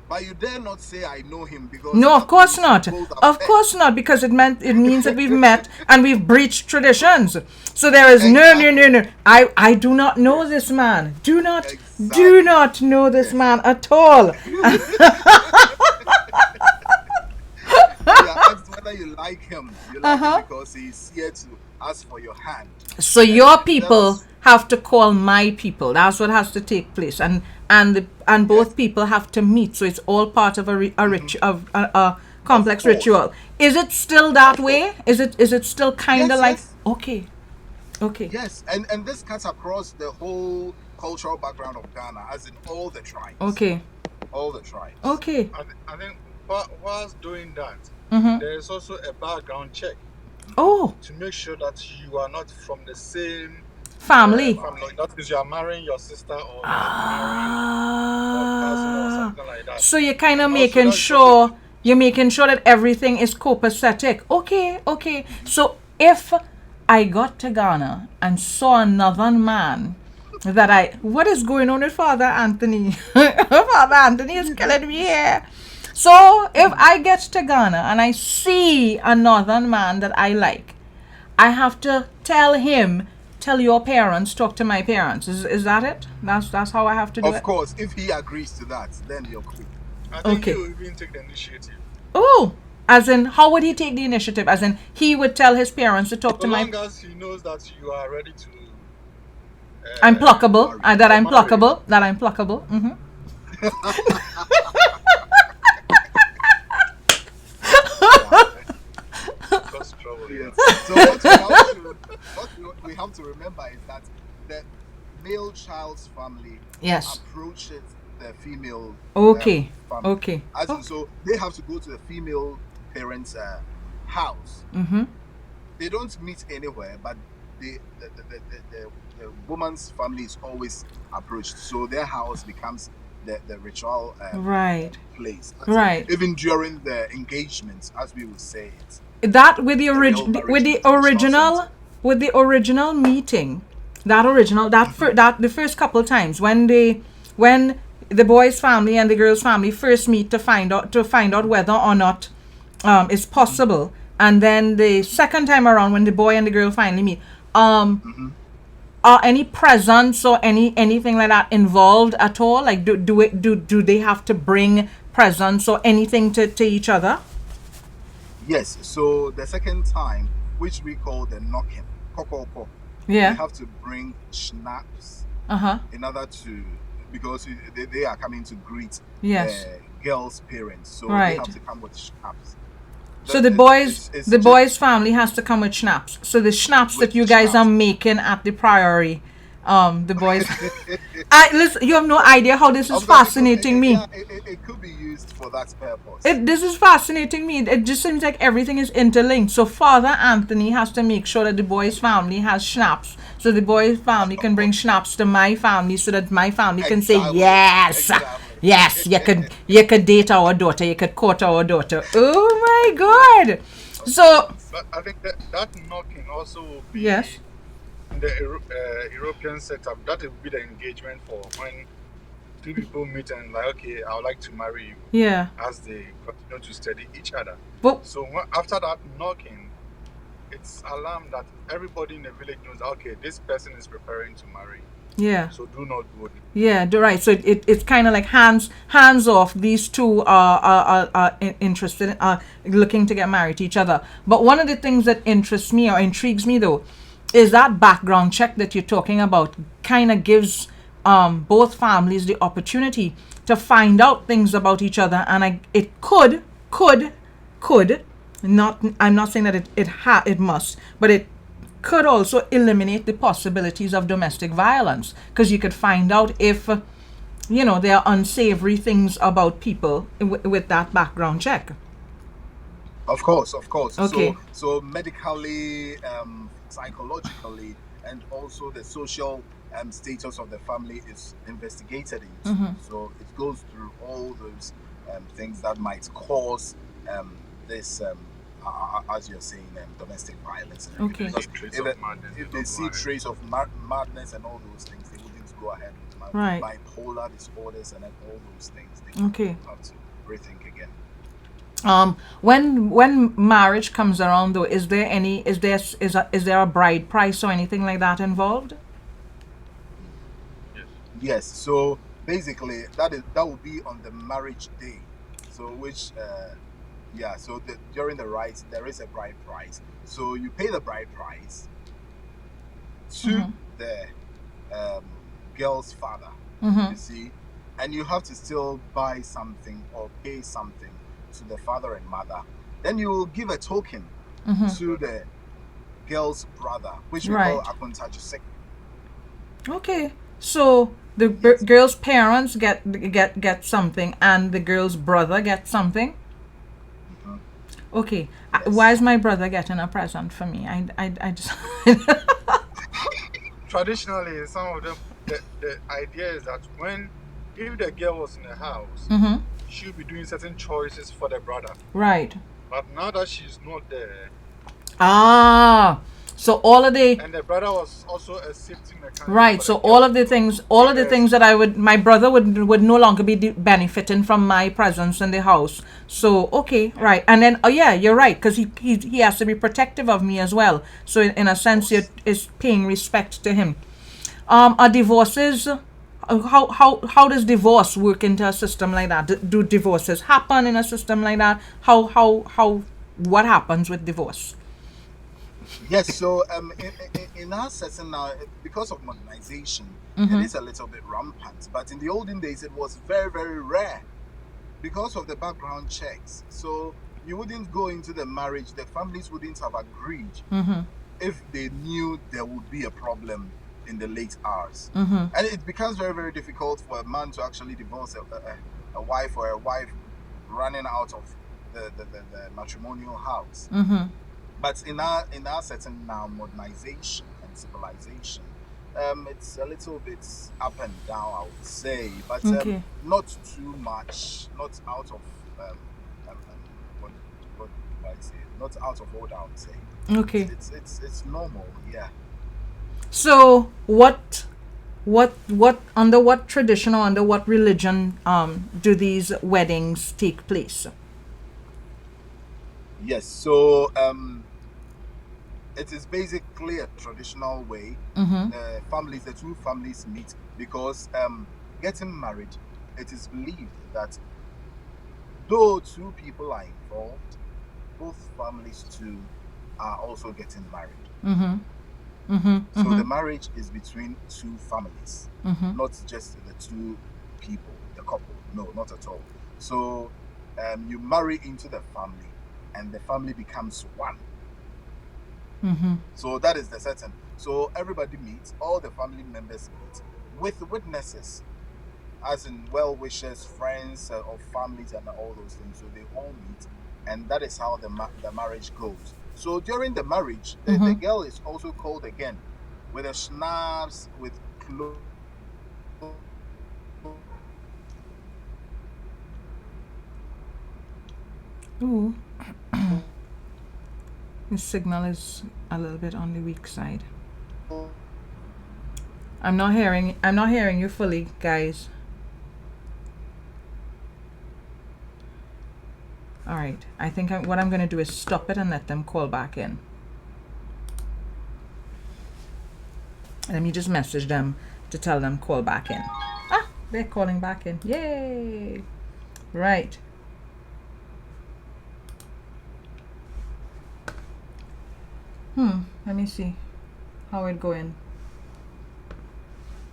But you dare not say I know him, because no, of course not. Of course not, because it means that we've met and we've breached traditions. So there is no. I do not know this man. Do not know this man at all. You are asked whether you like him. You like him because he's here to ask for your hand. So your people have to call my people. That's what has to take place, and both people have to meet. So it's all part of a complex ritual. Is it still that way? Is it still kind of like okay? Yes, and this cuts across the whole cultural background of Ghana, as in all the tribes. All the tribes. Okay. I think whilst doing that, there is also a background check. Oh. To make sure that you are not from the same family. Not because you are marrying your sister or cousin or something like that. So you're kind of making sure that everything is copacetic. Okay. So if I got to Ghana and saw another man what is going on with Father Anthony? Father Anthony is killing me here. So if I get to Ghana and I see another man that I like, I have to tell your parents, talk to my parents. Is that it? That's how I have to do it? Of course, if he agrees to that, then you're cool. I think he will even take the initiative. Oh, as in, how would he take the initiative? As in, he would tell his parents to talk to my... As long as he knows that you are ready to... I'm pluckable. That I'm pluckable. So what we have to remember is that the male child's family approaches the female family. Okay. So they have to go to the female parents' house. They don't meet anywhere, but the woman's family is always approached. So their house becomes the ritual place. Even during the engagements, as we would say it. That with the original meeting, the first couple times when the boy's family and the girl's family first meet to find out whether or not it's possible, and then the second time around when the boy and the girl finally meet, are any presents or anything like that involved at all? Like do they have to bring presents or anything to each other? Yes, so the second time, which we call the knocking, kokoko, we have to bring schnapps in order to because they are coming to greet Yes. the girl's parents, so they Right. have to come with schnapps. So the boys' family has to come with schnapps. So the schnapps that you guys are making at the Priory, the boys. Listen, you have no idea how this is fascinating me. Yeah, it could be used for that purpose. This is fascinating me. It just seems like everything is interlinked. So Father Anthony has to make sure that the boys' family has schnapps. So the boys' family can bring schnapps to my family so that my family can say, yes, yes, you could date our daughter, you could court our daughter. Oh my God. So, But I think that knocking also will be yes. in the European setup. That will be the engagement for when two people meet and like, okay, I would like to marry you. Yeah. As they continue to study each other. But, so after that knocking, it's alarm that everybody in the village knows, okay, this person is preparing to marry. Yeah. So do not go there. Yeah, right. So it's kind of like hands off. These two are interested, looking to get married to each other. But one of the things that interests me or intrigues me though, is that background check that you're talking about. Kind of gives both families the opportunity to find out things about each other, and it could not. I'm not saying that it must, but it could also eliminate the possibilities of domestic violence, because you could find out if there are unsavory things about people with that background check. Of course. Okay. So medically, psychologically, and also the social status of the family is investigated into. Mm-hmm. So it goes through all those things that might cause this, as you're saying, domestic violence. Okay. Because if they see trace of madness and all those things, they wouldn't go ahead with right. bipolar disorders and all those things. They have to rethink again. When marriage comes around though, is there a bride price or anything like that involved? Yes. So basically, that will be on the marriage day. So which so during the rites there is a bride price. So you pay the bride price to the girl's father. You see, and you have to still buy something or pay something to the father and mother. Then you will give a token to the girl's brother, which we call akuntajusek. Okay, so the girl's parents get something, and the girl's brother gets something. Okay, yes. Why is my brother getting a present for me? I just traditionally, some of them, the idea is that if the girl was in the house, she'll be doing certain choices for the brother. Right. But now that she's not there. So all of the and the brother was also a safety mechanism. Right. So all of the things that my brother would no longer be benefiting from my presence in the house. So okay, right. And then you're right, because he has to be protective of me as well. So in a sense, is paying respect to him. Are divorces? How does divorce work into a system like that? Do divorces happen in a system like that? What happens with divorce? Yes, so in our setting now, because of modernization, it is a little bit rampant. But in the olden days, it was very, very rare because of the background checks. So you wouldn't go into the marriage, the families wouldn't have agreed if they knew there would be a problem in the late hours. And it becomes very, very difficult for a man to actually divorce a wife, or a wife running out of the matrimonial house. But in our setting now, modernization and civilization, it's a little bit up and down, I would say, but not too much, not out of what do I say? Not out of order, I would say. Okay. It's normal, yeah. So what under what tradition or under what religion do these weddings take place? Yes, so it is basically a traditional way. The two families meet because getting married, it is believed that though two people are involved, both families too are also getting married. So the marriage is between two families, not just the two people, the couple. No, not at all. So you marry into the family, and the family becomes one. So that is the setting. So everybody meets, all the family members meet with witnesses, as in well wishers, friends of families, and all those things. So they all meet, and that is how the marriage goes. So during the marriage, the girl is also called again with a schnapps, with clothes. Ooh. The signal is a little bit on the weak side. I'm not hearing you fully, guys. All right. I think what I'm going to do is stop it and let them call back in. Let me just message them to tell them call back in. Ah, they're calling back in. Yay. Right. Let me see how it going.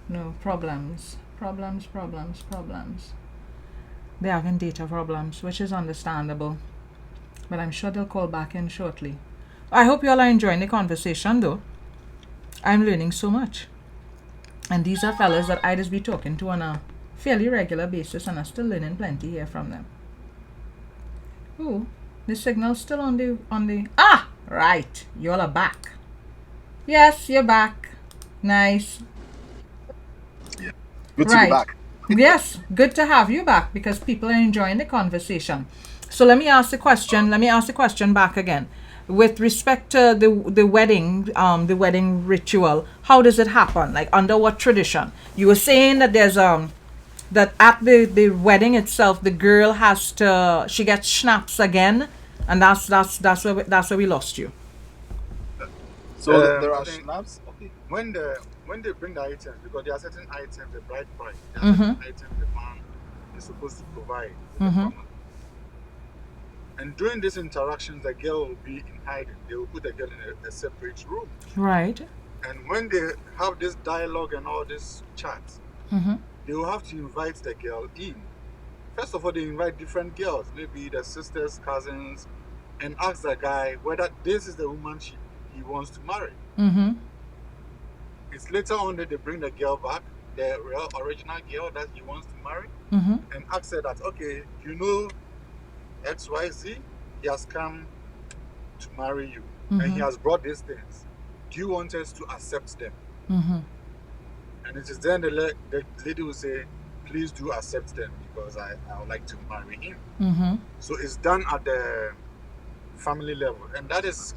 No, problems. They're having data problems, which is understandable. But I'm sure they'll call back in shortly. I hope you all are enjoying the conversation though. I'm learning so much. And these are fellas that I just be talking to on a fairly regular basis, and I'm still learning plenty here from them. Ooh, the signal's still on the ah! Right, you all are back. Yes, you're back. Nice. Yeah. Good to be back. Yes, good to have you back because people are enjoying the conversation. So let me ask the question back again. With respect to the wedding ritual, how does it happen? Like under what tradition? You were saying that there's that at the wedding itself, the girl she gets schnapps again, and that's where we lost you. So there are schnapps. Okay. When they bring the items, because there are certain items the bride price, there are certain items the man is supposed to provide to the family. And during these interactions, the girl will be in hiding. They will put the girl in a separate room. Right. And when they have this dialogue and all this chat, they will have to invite the girl in. First of all, they invite different girls, maybe the sisters, cousins, and ask the guy whether this is the woman he wants to marry. It's later on that they bring the girl back, the real original girl that he wants to marry, and ask her that, okay, you know XYZ, he has come to marry you, and he has brought these things. Do you want us to accept them? And it is then the lady will say, please do accept them because I would like to marry him. So it's done at the family level, and that is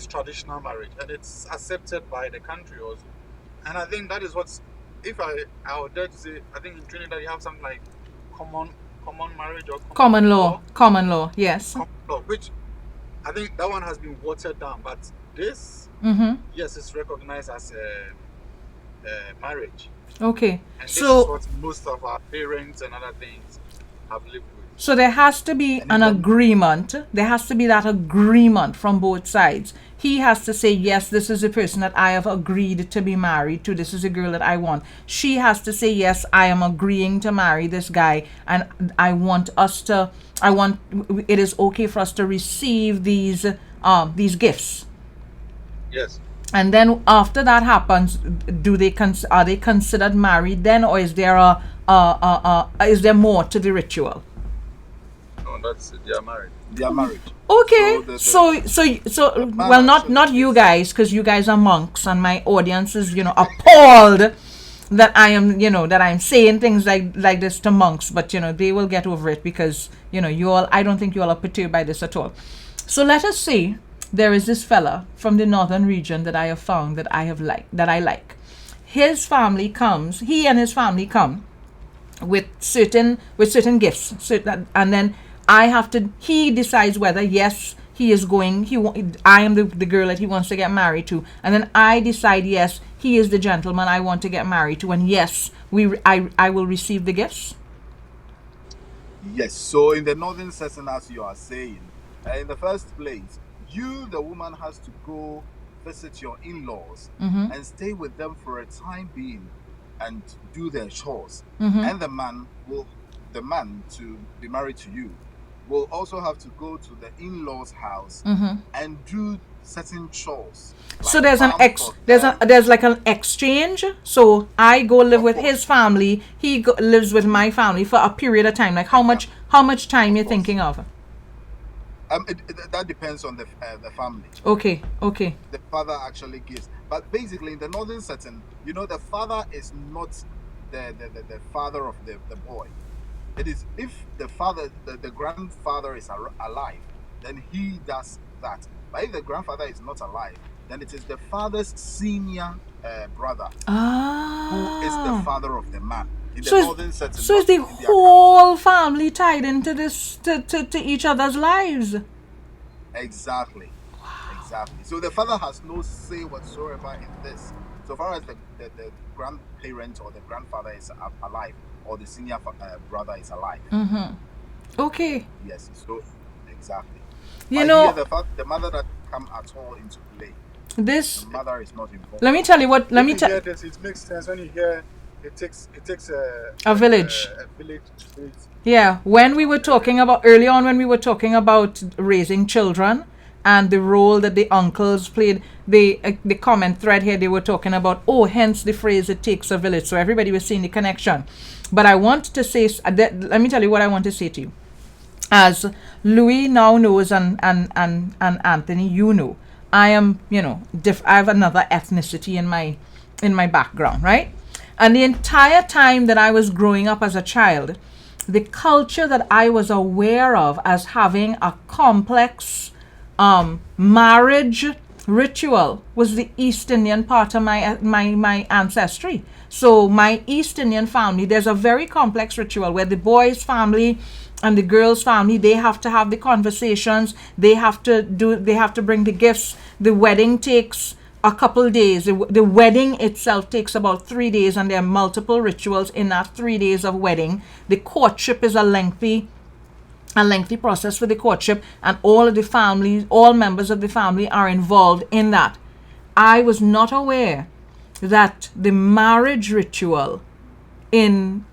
traditional marriage, and it's accepted by the country also. And I think that is what's, if I would dare to say, I think in Trinidad you have something like common marriage or common law, yes. Common law, which I think that one has been watered down, but this, yes, it's recognized as a marriage. Okay, and this is what most of our parents and other things have lived with. So there has to be an agreement. There has to be that agreement from both sides. He has to say, yes, this is the person that I have agreed to be married to. This is the girl that I want. She has to say, yes, I am agreeing to marry this guy. And it is okay for us to receive these gifts. Yes. And then after that happens, are they considered married then, or is there is there more to the ritual? That's it. They are married. They are married. Okay, so well, not you guys, because you guys are monks, and my audience is appalled that I am that I'm saying things like this to monks, but they will get over it because you all, I don't think you all are perturbed by this at all. So let us say there is this fella from the northern region that I have found that I like. His family comes, he and his family come with certain gifts, and then he decides whether, yes, I am the girl that he wants to get married to, and then I decide, yes, he is the gentleman I want to get married to, and yes, I will receive the gifts. Yes, so in the northern setting, as you are saying, in the first place, the woman has to go visit your in-laws Mm-hmm. and stay with them for a time being and do their chores. Mm-hmm. And the man to be married to you will also have to go to the in-laws' house Mm-hmm. and do certain chores So like farm for them. there's like an exchange. So I go live Of with course, his family. Lives with my family for a period of time. Like exactly, how much time of you're course. thinking of? That depends on the family. Okay, okay. The father actually gives. But basically, in the northern setting, the father is not the father of the boy. It is if the grandfather is alive, then he does that. But if the grandfather is not alive, then it is the father's senior brother who is the Ah. father of the man. In the So northern setting, is not the in the Accra whole setting. family tied into this to each other's lives? Exactly. Exactly. So the father has no say whatsoever in this. So far as the grandparent or the grandfather is alive, or the senior brother is alive. Mm-hmm. Okay. Yes. So exactly. You But here know, the mother doesn't come at all into play. The this mother is not involved. let me tell you what let If me you tell hear this, it makes sense when you hear it takes a village. a village to raise Yeah, when we a were parent. talking about early on, when we were talking about raising children and the role that the uncles played, the comment thread here they were talking about. Oh, hence the phrase "it takes a village." So everybody was seeing the connection. But I want to say, let me tell you what I want to say to you. As Louis now knows, and Anthony, you know, I am, I have another ethnicity in my background, right? And the entire time that I was growing up as a child, the culture that I was aware of as having a complex marriage ritual was the East Indian part of my ancestry. So my East Indian family, there's a very complex ritual where the boys' family and the girls' family, they have to have the conversations, they have to bring the gifts. The wedding takes a couple days. The wedding itself takes about 3 days, and there are multiple rituals in that 3 days of wedding. The courtship is a lengthy process for the courtship, and all of the families, all members of the family are involved in that. I was not aware that the marriage ritual in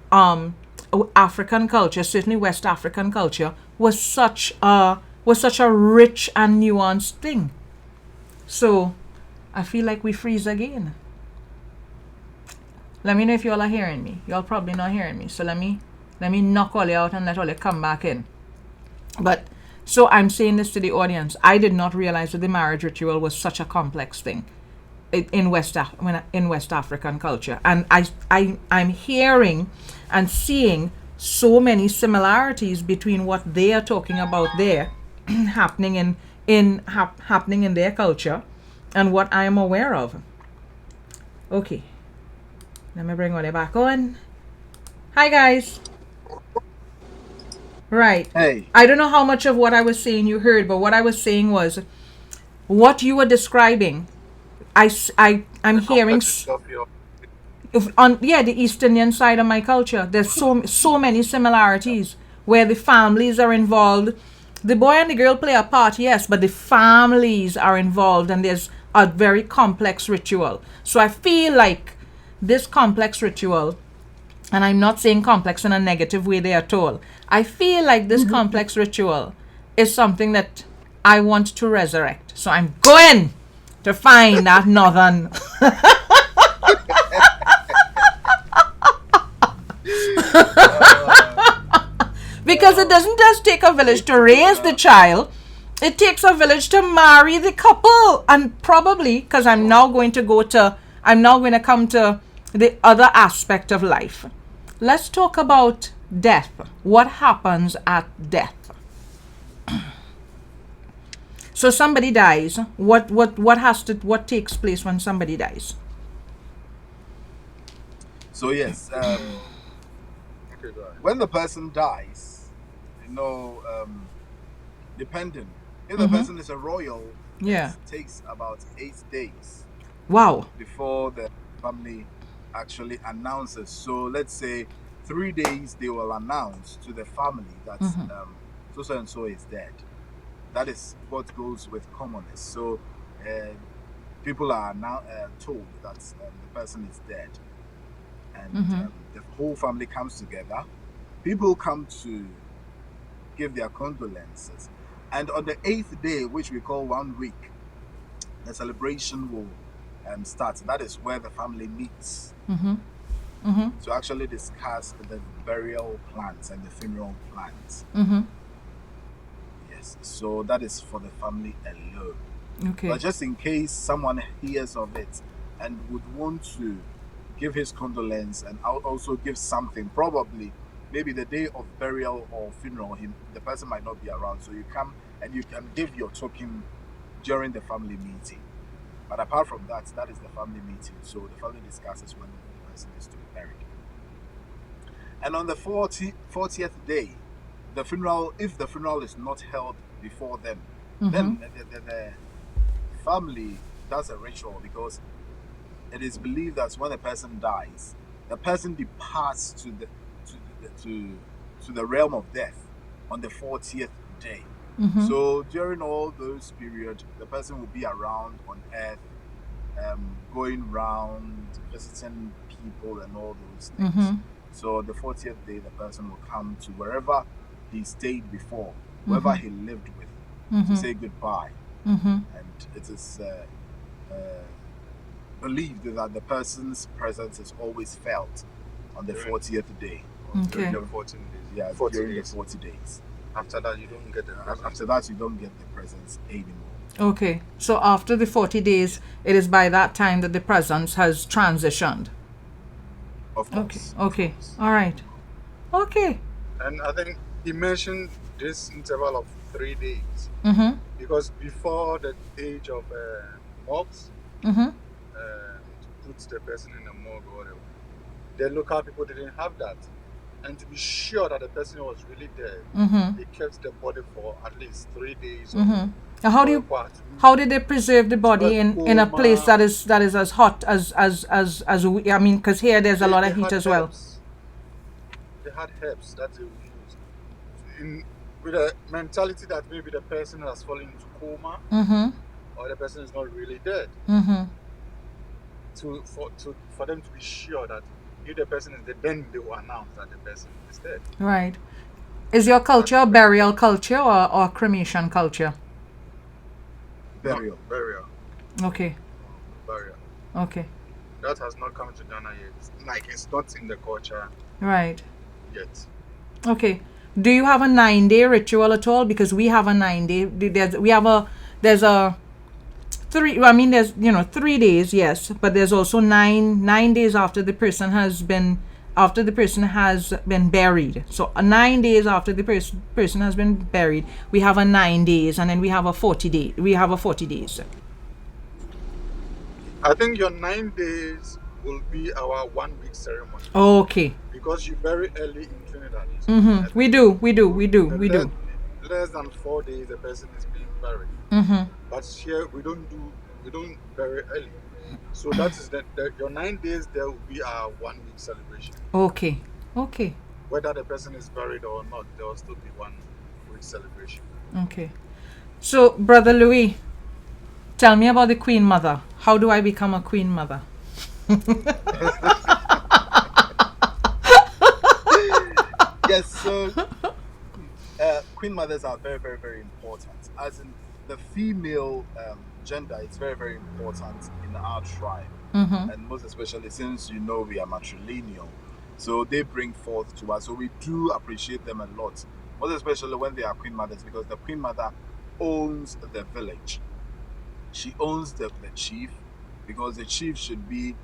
African culture, certainly West African culture, was such a rich and nuanced thing. So I feel like we freeze again. Let me know if y'all are hearing me. Y'all probably not hearing me. So let me knock all you out and let all you come back in. But so I'm saying this to the audience. I did not realize that the marriage ritual was such a complex thing in West African culture, and I'm hearing and seeing so many similarities between what they are talking about there happening happening in their culture and what I am aware of. Okay, let me bring all that back on. Hi guys. Right. Hey, I don't know how much of what I was saying you heard, but what I was saying was what you were describing. I'm The hearing complexity of your on the East Indian side of my culture. There's so many similarities where the families are involved. The boy and the girl play a part, yes, but the families are involved, and there's a very complex ritual. So I feel like this complex ritual, and I'm not saying complex in a negative way there at all. I feel like this complex ritual is something that I want to resurrect. So I'm going to find that northern. Because it doesn't just take a village to raise the child, it takes a village to marry the couple. And probably, because I'm now going to come to the other aspect of life. Let's talk about death. What happens at death? So somebody dies. What takes place when somebody dies? so yes, okay, go ahead. when the person dies, you know, depending if the Mm-hmm. person is a royal, it Yeah. takes about 8 days Wow. before the family actually announces. So let's say 3 days they will announce to the family that Mm-hmm. so and so is dead. That is what goes with commoners. So uh, people are now told that the person is dead, and the whole family comes together. People come to give their condolences, and on the 8th day, which we call 1 week, the celebration will start. That is where the family meets to actually discuss the burial plans and the funeral plans. Yes, so that is for the family alone. Okay. But just in case someone hears of it and would want to give his condolence and also give something, probably maybe the day of burial or funeral, the person might not be around, so you come and you can give your token during the family meeting. But apart from that, that is the family meeting, so the family discusses when the person is to be buried. And on the 40th day, the funeral, if the funeral is not held before then the family does a ritual, because it is believed that when a person dies, the person departs to the realm of death on the 40th day. So during all those periods, the person will be around on earth, going around visiting people and all those things. So the 40th day, the person will come to wherever he stayed before, whoever he lived with, to say goodbye. And it is believed that the person's presence is always felt on the 40th day. During the 14 days. Yeah, 40 during days. the 40 days. After that, you don't get the presence. After that, you don't get the presence anymore. Okay. So after the 40 days, it is by that time that the presence has transitioned. Of course. Okay. All right. Okay. And I think he mentioned this interval of 3 days. Because before the age of morgues, to put the person in a morgue or whatever, the local people didn't have that. And to be sure that the person was really dead, they kept the body for at least 3 days. How did they preserve the body in a place that is as hot as we, I mean, because here there's a lot of heat as well. They had herbs that they would use with a mentality that maybe the person has fallen into coma or the person is not really dead. For them to be sure that if the person is dead, then they will announce that the person is dead. Right. Is your culture a burial culture or cremation culture? Burial. No, burial. Okay. Burial. Okay. That has not come to Ghana yet. Like, it's not in the culture right yet. Okay. Do you have a 9-day ritual at all? Because we have a 9-day. There's a 3. I mean, there's 3 days, yes, but there's also 9 days after the person has been buried. So 9 days after the person has been buried, we have a 9 days, and then we have a 40 day. We have a 40 days. I think your 9 days will be our 1 week ceremony. Okay. Because you bury early in Trinidad. We do. Less than 4 days, the person is being buried. But here we don't bury early. So that is your 9 days. There will be our 1 week celebration. Okay. Whether the person is buried or not, there will still be 1 week celebration. Okay. So, Brother Louis, tell me about the Queen Mother. How do I become a Queen Mother? Yes, so Queen Mothers are very, very, very important. As in the female gender, it's very, very important in our tribe. And most especially since we are matrilineal. So they bring forth to us. So we do appreciate them a lot. Most especially when they are Queen Mothers, because the Queen Mother owns the village. She owns the chief, because the chief should be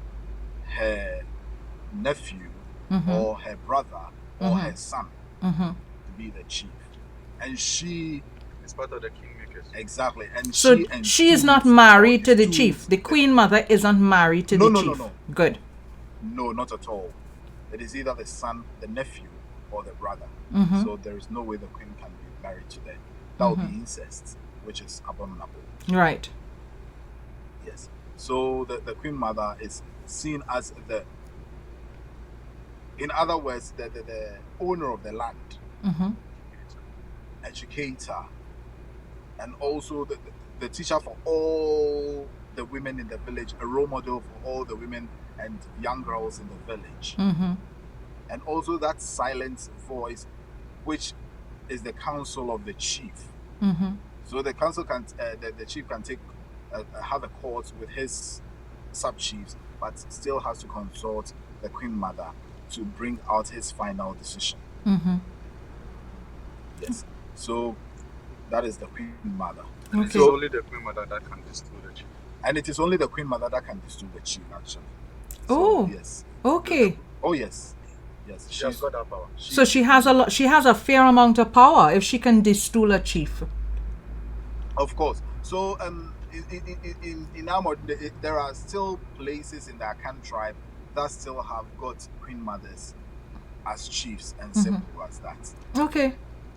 her nephew or her brother or her son to be the chief. And she is part of the kingmakers. Exactly. And so she is not married to the chief. The Queen Mother is not married to the chief. No. Good. No, not at all. It is either the son, the nephew, or the brother. So there is no way the queen can be married to them. That would be incest, which is abominable. Right. Yes. So the Queen Mother is seen as in other words, the owner of the land, educator, and also the teacher for all the women in the village, a role model for all the women and young girls in the village. And also that silent voice, which is the counsel of the chief. So the council can, the chief can take, have a court with his sub chiefs, but still has to consult the Queen Mother to bring out his final decision. Yes. So that is the Queen Mother. And it's only the Queen Mother that can distill the chief. And it is only the Queen Mother that can distill the chief, actually. Oh. Yes. Okay. Oh yes. Yes. She has got that power. So she has a lot. She has a fair amount of power if she can distool a chief. Of course. So in Amod, there are still places in the Akan tribe that still have got Queen Mothers as chiefs and simple as that. Okay.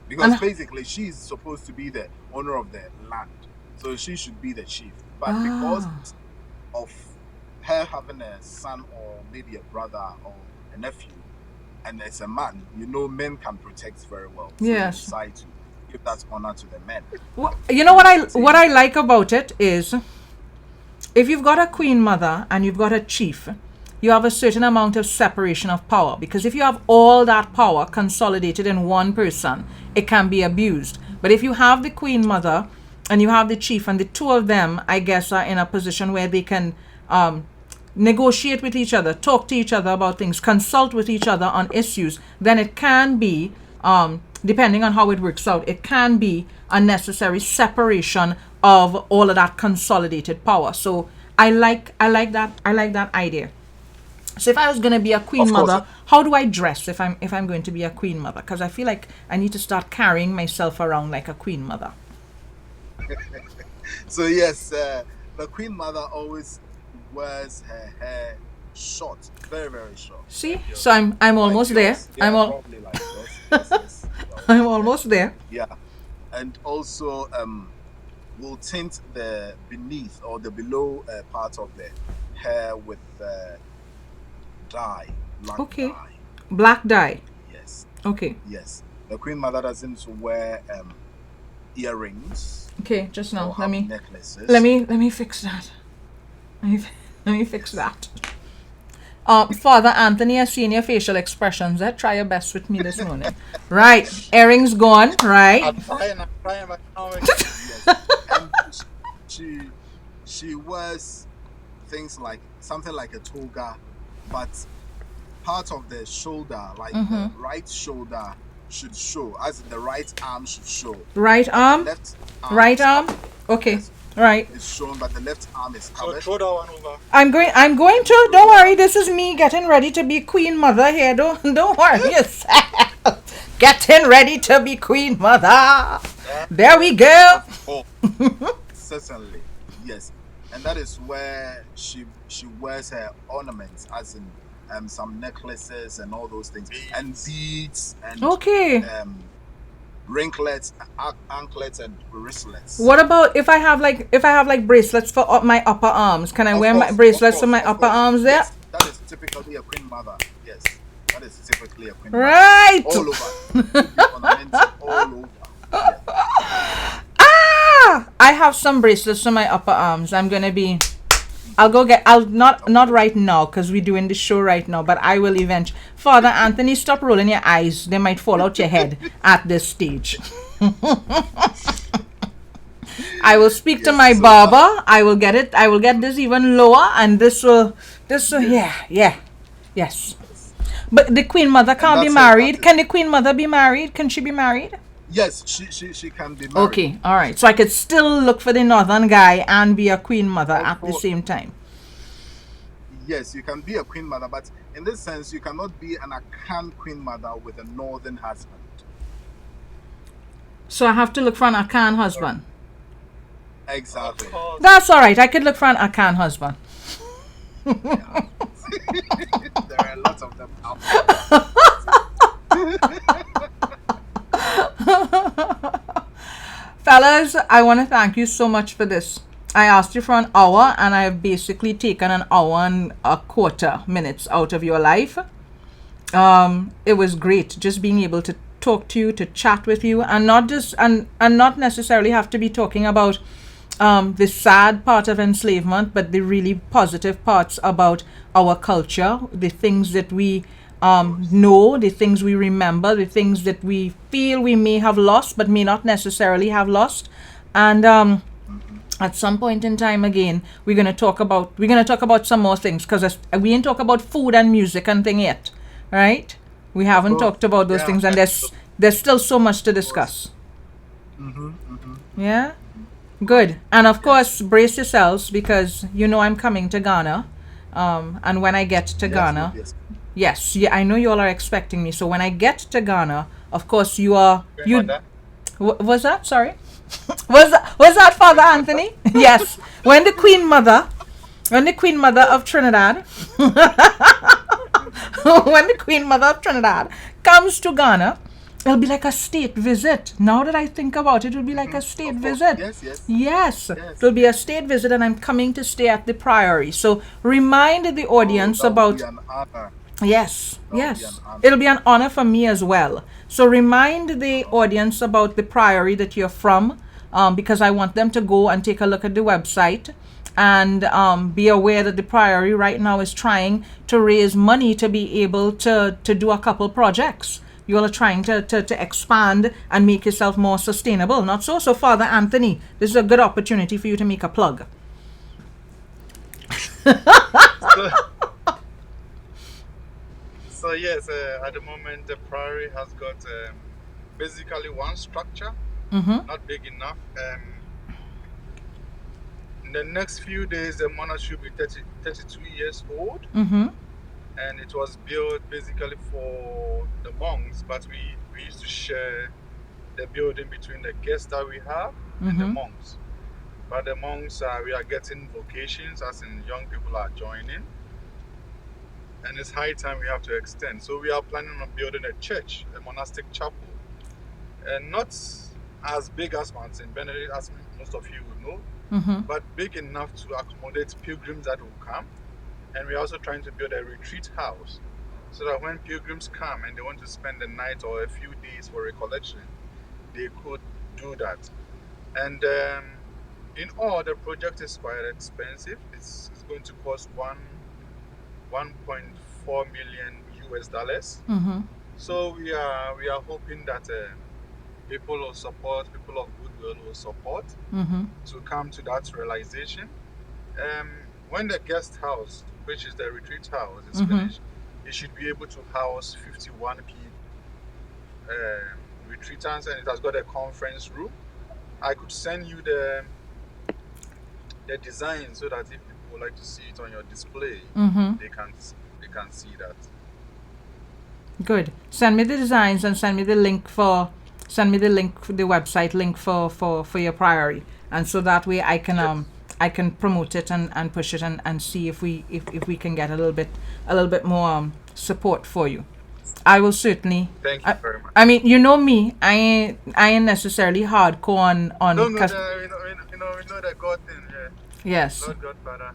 Because basically she's supposed to be the owner of the land, so she should be the chief. But because of her having a son or maybe a brother or a nephew, and as a man, men can protect very well. So yes. they decide to give that honor to the men. You know what I like about it is, if you've got a Queen Mother and you've got a chief, you have a certain amount of separation of power, because if you have all that power consolidated in one person, it can be abused. But if you have the Queen Mother and you have the chief, and the two of them, I guess, are in a position where they can negotiate with each other, talk to each other about things, consult with each other on issues, then it can be, depending on how it works out, it can be a necessary separation of all of that consolidated power. So I like that idea. So if I was going to be a Queen Mother, how do I dress if I'm going to be a Queen Mother? Because I feel like I need to start carrying myself around like a Queen Mother. So yes, the Queen Mother always wears her hair short, very very short. See, so I'm almost there. Yeah, probably like this. Yes. I'm almost there. Yeah, and also will tint the beneath or the below part of the hair with dye, black dye. Black dye. Yes. Okay. Yes. The Queen Mother doesn't wear earrings. Okay, just now. Necklaces. Let me fix that. Let me fix that. Father Anthony, I seen your facial expressions. Try your best with me this morning. Right. Earrings gone. Right. I'm trying. Yes. And she wears things like something like a toga, but part of the shoulder, like the right shoulder, should show, as in the right arm should show. Right arm? Left arm. Right arm? Okay. Yes. Right. It's shown, but the left arm is So covered. throw that one over. I'm going to. Don't worry. This is me getting ready to be Queen Mother here. Don't worry yourself. Getting ready to be Queen Mother. Yeah. There we go. Oh, certainly. Yes. And that is where she wears her ornaments, as in some necklaces and all those things, and beads and ringlets, anklets, and wristlets. What about if I have like bracelets for my upper arms? Can I wear my bracelets for my upper arms there? Yes, that is typically a Queen Mother. Yes, that is typically a Queen Mother. Right. All over. Ornaments all over. Yeah. I have some bracelets for my upper arms. I'll not right now because we're doing the show right now, but I will eventually. Father Anthony, stop rolling your eyes. They might fall out your head at this stage. I will speak to my barber. I will get this even lower, and this will yes. But the Queen Mother can't be married. Can the Queen Mother be married? Can she be married? Yes, she can be married. Okay, all right. So I could still look for the northern guy and be a Queen Mother at the same time. Yes, you can be a Queen Mother, but in this sense, you cannot be an Akan Queen Mother with a northern husband. So I have to look for an Akan husband. Exactly. That's all right. I could look for an Akan husband. Yeah. There are lots of them out Fellas, I want to thank you so much for this. I asked you for an hour, and I have basically taken an hour and a quarter minutes out of your life. It was great just being able to talk to you, to chat with you, and not necessarily have to be talking about the sad part of enslavement, but the really positive parts about our culture, the things that we know, the things we remember, the things that we feel we may have lost, but may not necessarily have lost. And at some point in time, again, we're gonna talk about some more things, because we ain't talk about food and music and thing yet, right? We haven't talked about those things, and there's still so much to discuss. Yeah. Good. And of course, brace yourselves, because I'm coming to Ghana. And when I get to Ghana, yes, yeah, I know you all are expecting me. So when I get to Ghana, of course, was that? Sorry. was that Father Anthony? Yes. When the Queen Mother of Trinidad, comes to Ghana, it'll be like a state visit. Now that I think about it, it'll be like a state visit. Yes. It'll be a state visit, and I'm coming to stay at the Priory. So remind the audience about. An honor. Yes. It'll be an honor for me as well. So remind the audience about the Priory that you're from, because I want them to go and take a look at the website and be aware that the Priory right now is trying to raise money to be able to do a couple projects. You all are trying to expand and make yourself more sustainable, not so? So, Father Anthony, this is a good opportunity for you to make a plug. So yes, at the moment the Priory has got basically one structure, not big enough. In the next few days, the monastery will be 32 years old. And it was built basically for the monks, but we used to share the building between the guests that we have and the monks. But the monks, we are getting vocations, as in young people are joining. And it's high time we have to extend. So we are planning on building a church, a monastic chapel. And not as big as Mountain Benedict, as most of you will know, but big enough to accommodate pilgrims that will come. And we're also trying to build a retreat house, so that when pilgrims come and they want to spend the night or a few days for recollection, they could do that. And in all, the project is quite expensive. It's going to cost $1.4 million US. So we are hoping that people will support, people of goodwill will support to come to that realization. When the guest house, which is the retreat house, is finished, it should be able to house 51 retreatants, and it has got a conference room. I could send you the design, so that if people would like to see it on your display, they can see that. Good. Send me the designs and send me the website link for your Priory, and so that way I can promote it and push it and see if we can get a little bit more support for you. I will certainly. Thank you very much. I mean, you know me, I ain't necessarily hardcore on. No, we know the God thing. Yeah. Yes. Lord Godfather.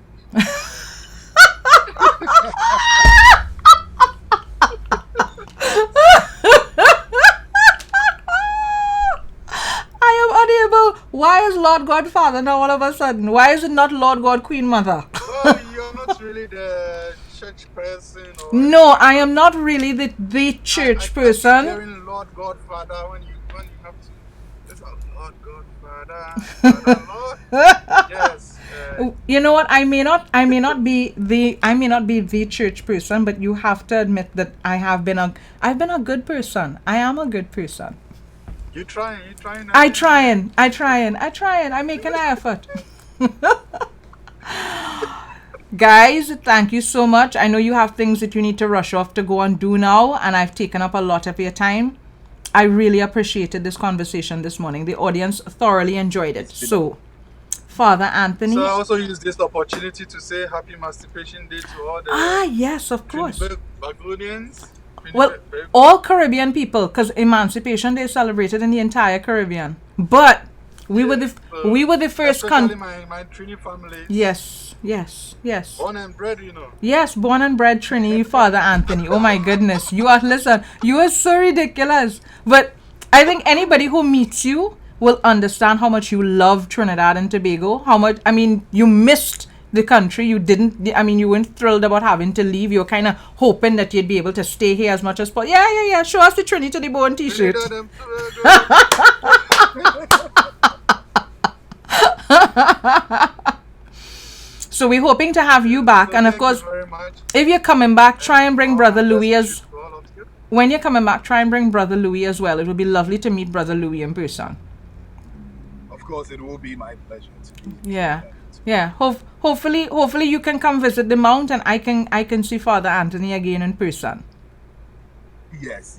I am unable. Why is Lord Godfather now all of a sudden? Why is it not Lord God Queen Mother? Well, you're not really the church person. Or no, I am not really the church person. Hearing Lord Godfather when you have to. It's Lord Godfather. Father, Lord. Yes. You know what? I may not be the church person, but you have to admit that I've been a good person. I am a good person. You trying. I trying. I make an effort. Guys, thank you so much. I know you have things that you need to rush off to go and do now, and I've taken up a lot of your time. I really appreciated this conversation this morning. The audience thoroughly enjoyed it. So, Father Anthony. So I also use this opportunity to say Happy Emancipation Day to all the yes, of course. Bagonians. Well, all Caribbean people, because Emancipation Day is celebrated in the entire Caribbean. But we were the first country. My Trini family. Yes. Born and bred, you know. Yes, born and bred Trini, Father Anthony. Oh my goodness, you are so ridiculous. But I think anybody who meets you will understand how much you love Trinidad and Tobago. How much, I mean, you missed the country. You didn't, I mean, you weren't thrilled about having to leave. You're kind of hoping that you'd be able to stay here as much as possible. Yeah. Show us the Trinity to the Bone t-shirt. So we're hoping to have you back. And of course, if you're coming back, try and bring Brother Louis as when you're coming back, try and bring Brother Louis as well. It would be lovely to meet Brother Louis in person. Of course, it will be my pleasure to be Yeah. Hopefully you can come visit the mount and I can see Father Anthony again in person. Yes.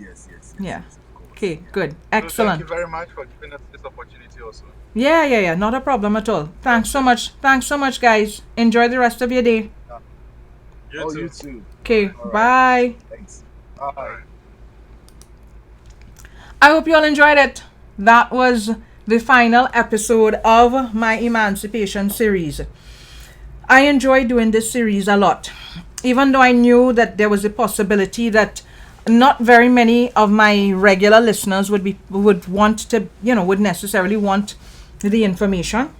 Yeah. Of course. Okay, good. So Excellent. thank you very much for giving us this opportunity also. Yeah. Not a problem at all. Thanks so much, guys. Enjoy the rest of your day. You too. Okay, All right. bye. Thanks. Bye. I hope you all enjoyed it. That was the final episode of my Emancipation series. I enjoyed doing this series a lot, even though I knew that there was a possibility that not very many of my regular listeners would necessarily want the information,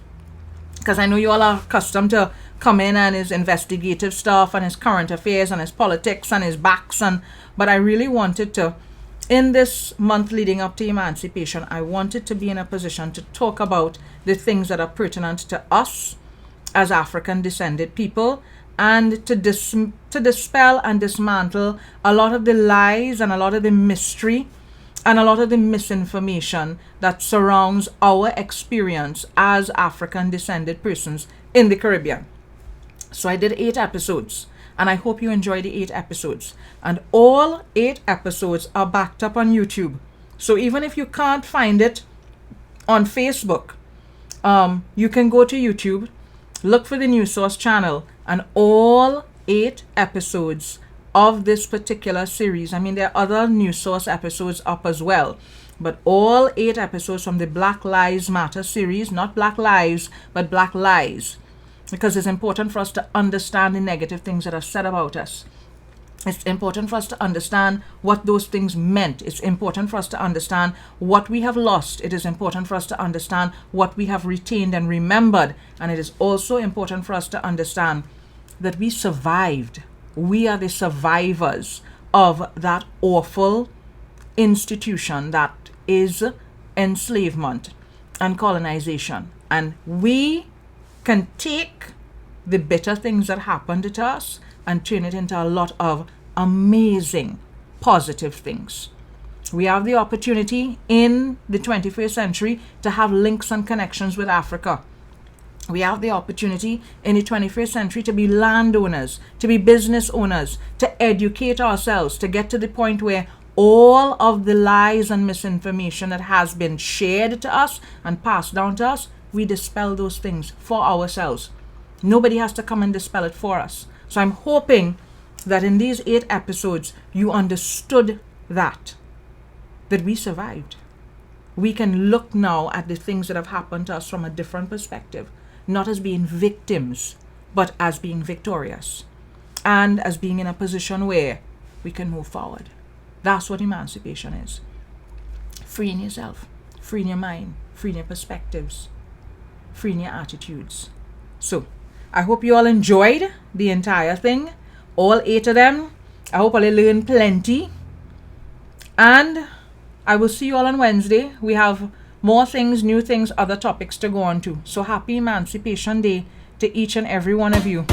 because I know you all are accustomed to come in and his investigative stuff and his current affairs and his politics and his backs, but I really wanted to, in this month leading up to emancipation, I wanted to be in a position to talk about the things that are pertinent to us as African descended people, and to dispel and dismantle a lot of the lies and a lot of the mystery and a lot of the misinformation that surrounds our experience as African descended persons in the Caribbean. So I did 8 episodes, and I hope you enjoy the 8 episodes. And all 8 episodes are backed up on YouTube. So even if you can't find it on Facebook, you can go to YouTube, look for the Newsauce channel, and all 8 episodes of this particular series. I mean, there are other Newsauce episodes up as well, but all 8 episodes from the Black Lives Matter series, not Black Lives, but Black Lies, because it's important for us to understand the negative things that are said about us. It's important for us to understand what those things meant. It's important for us to understand what we have lost. It is important for us to understand what we have retained and remembered. And it is also important for us to understand that we survived. We are the survivors of that awful institution that is enslavement and colonization. And we can take the bitter things that happened to us and turn it into a lot of amazing positive things. We have the opportunity in the 21st century to have links and connections with Africa. We have the opportunity in the 21st century to be landowners, to be business owners, to educate ourselves, to get to the point where all of the lies and misinformation that has been shared to us and passed down to us, we dispel those things for ourselves. Nobody has to come and dispel it for us. So I'm hoping that in these 8 episodes, you understood that we survived. We can look now at the things that have happened to us from a different perspective, not as being victims, but as being victorious, and as being in a position where we can move forward. That's what emancipation is. Freeing yourself, freeing your mind, freeing your perspectives, freeing your attitudes. So, I hope you all enjoyed the entire thing, all 8 of them. I hope you learned plenty. And I will see you all on Wednesday. We have more things, new things, other topics to go on to. So happy Emancipation Day to each and every one of you.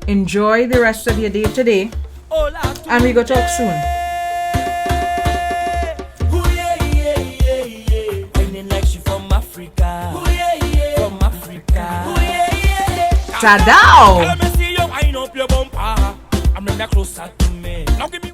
Enjoy the rest of your day today. And we go talk soon. Tadao! Let me see you wind up your bumper. I'm closer to me. Now give me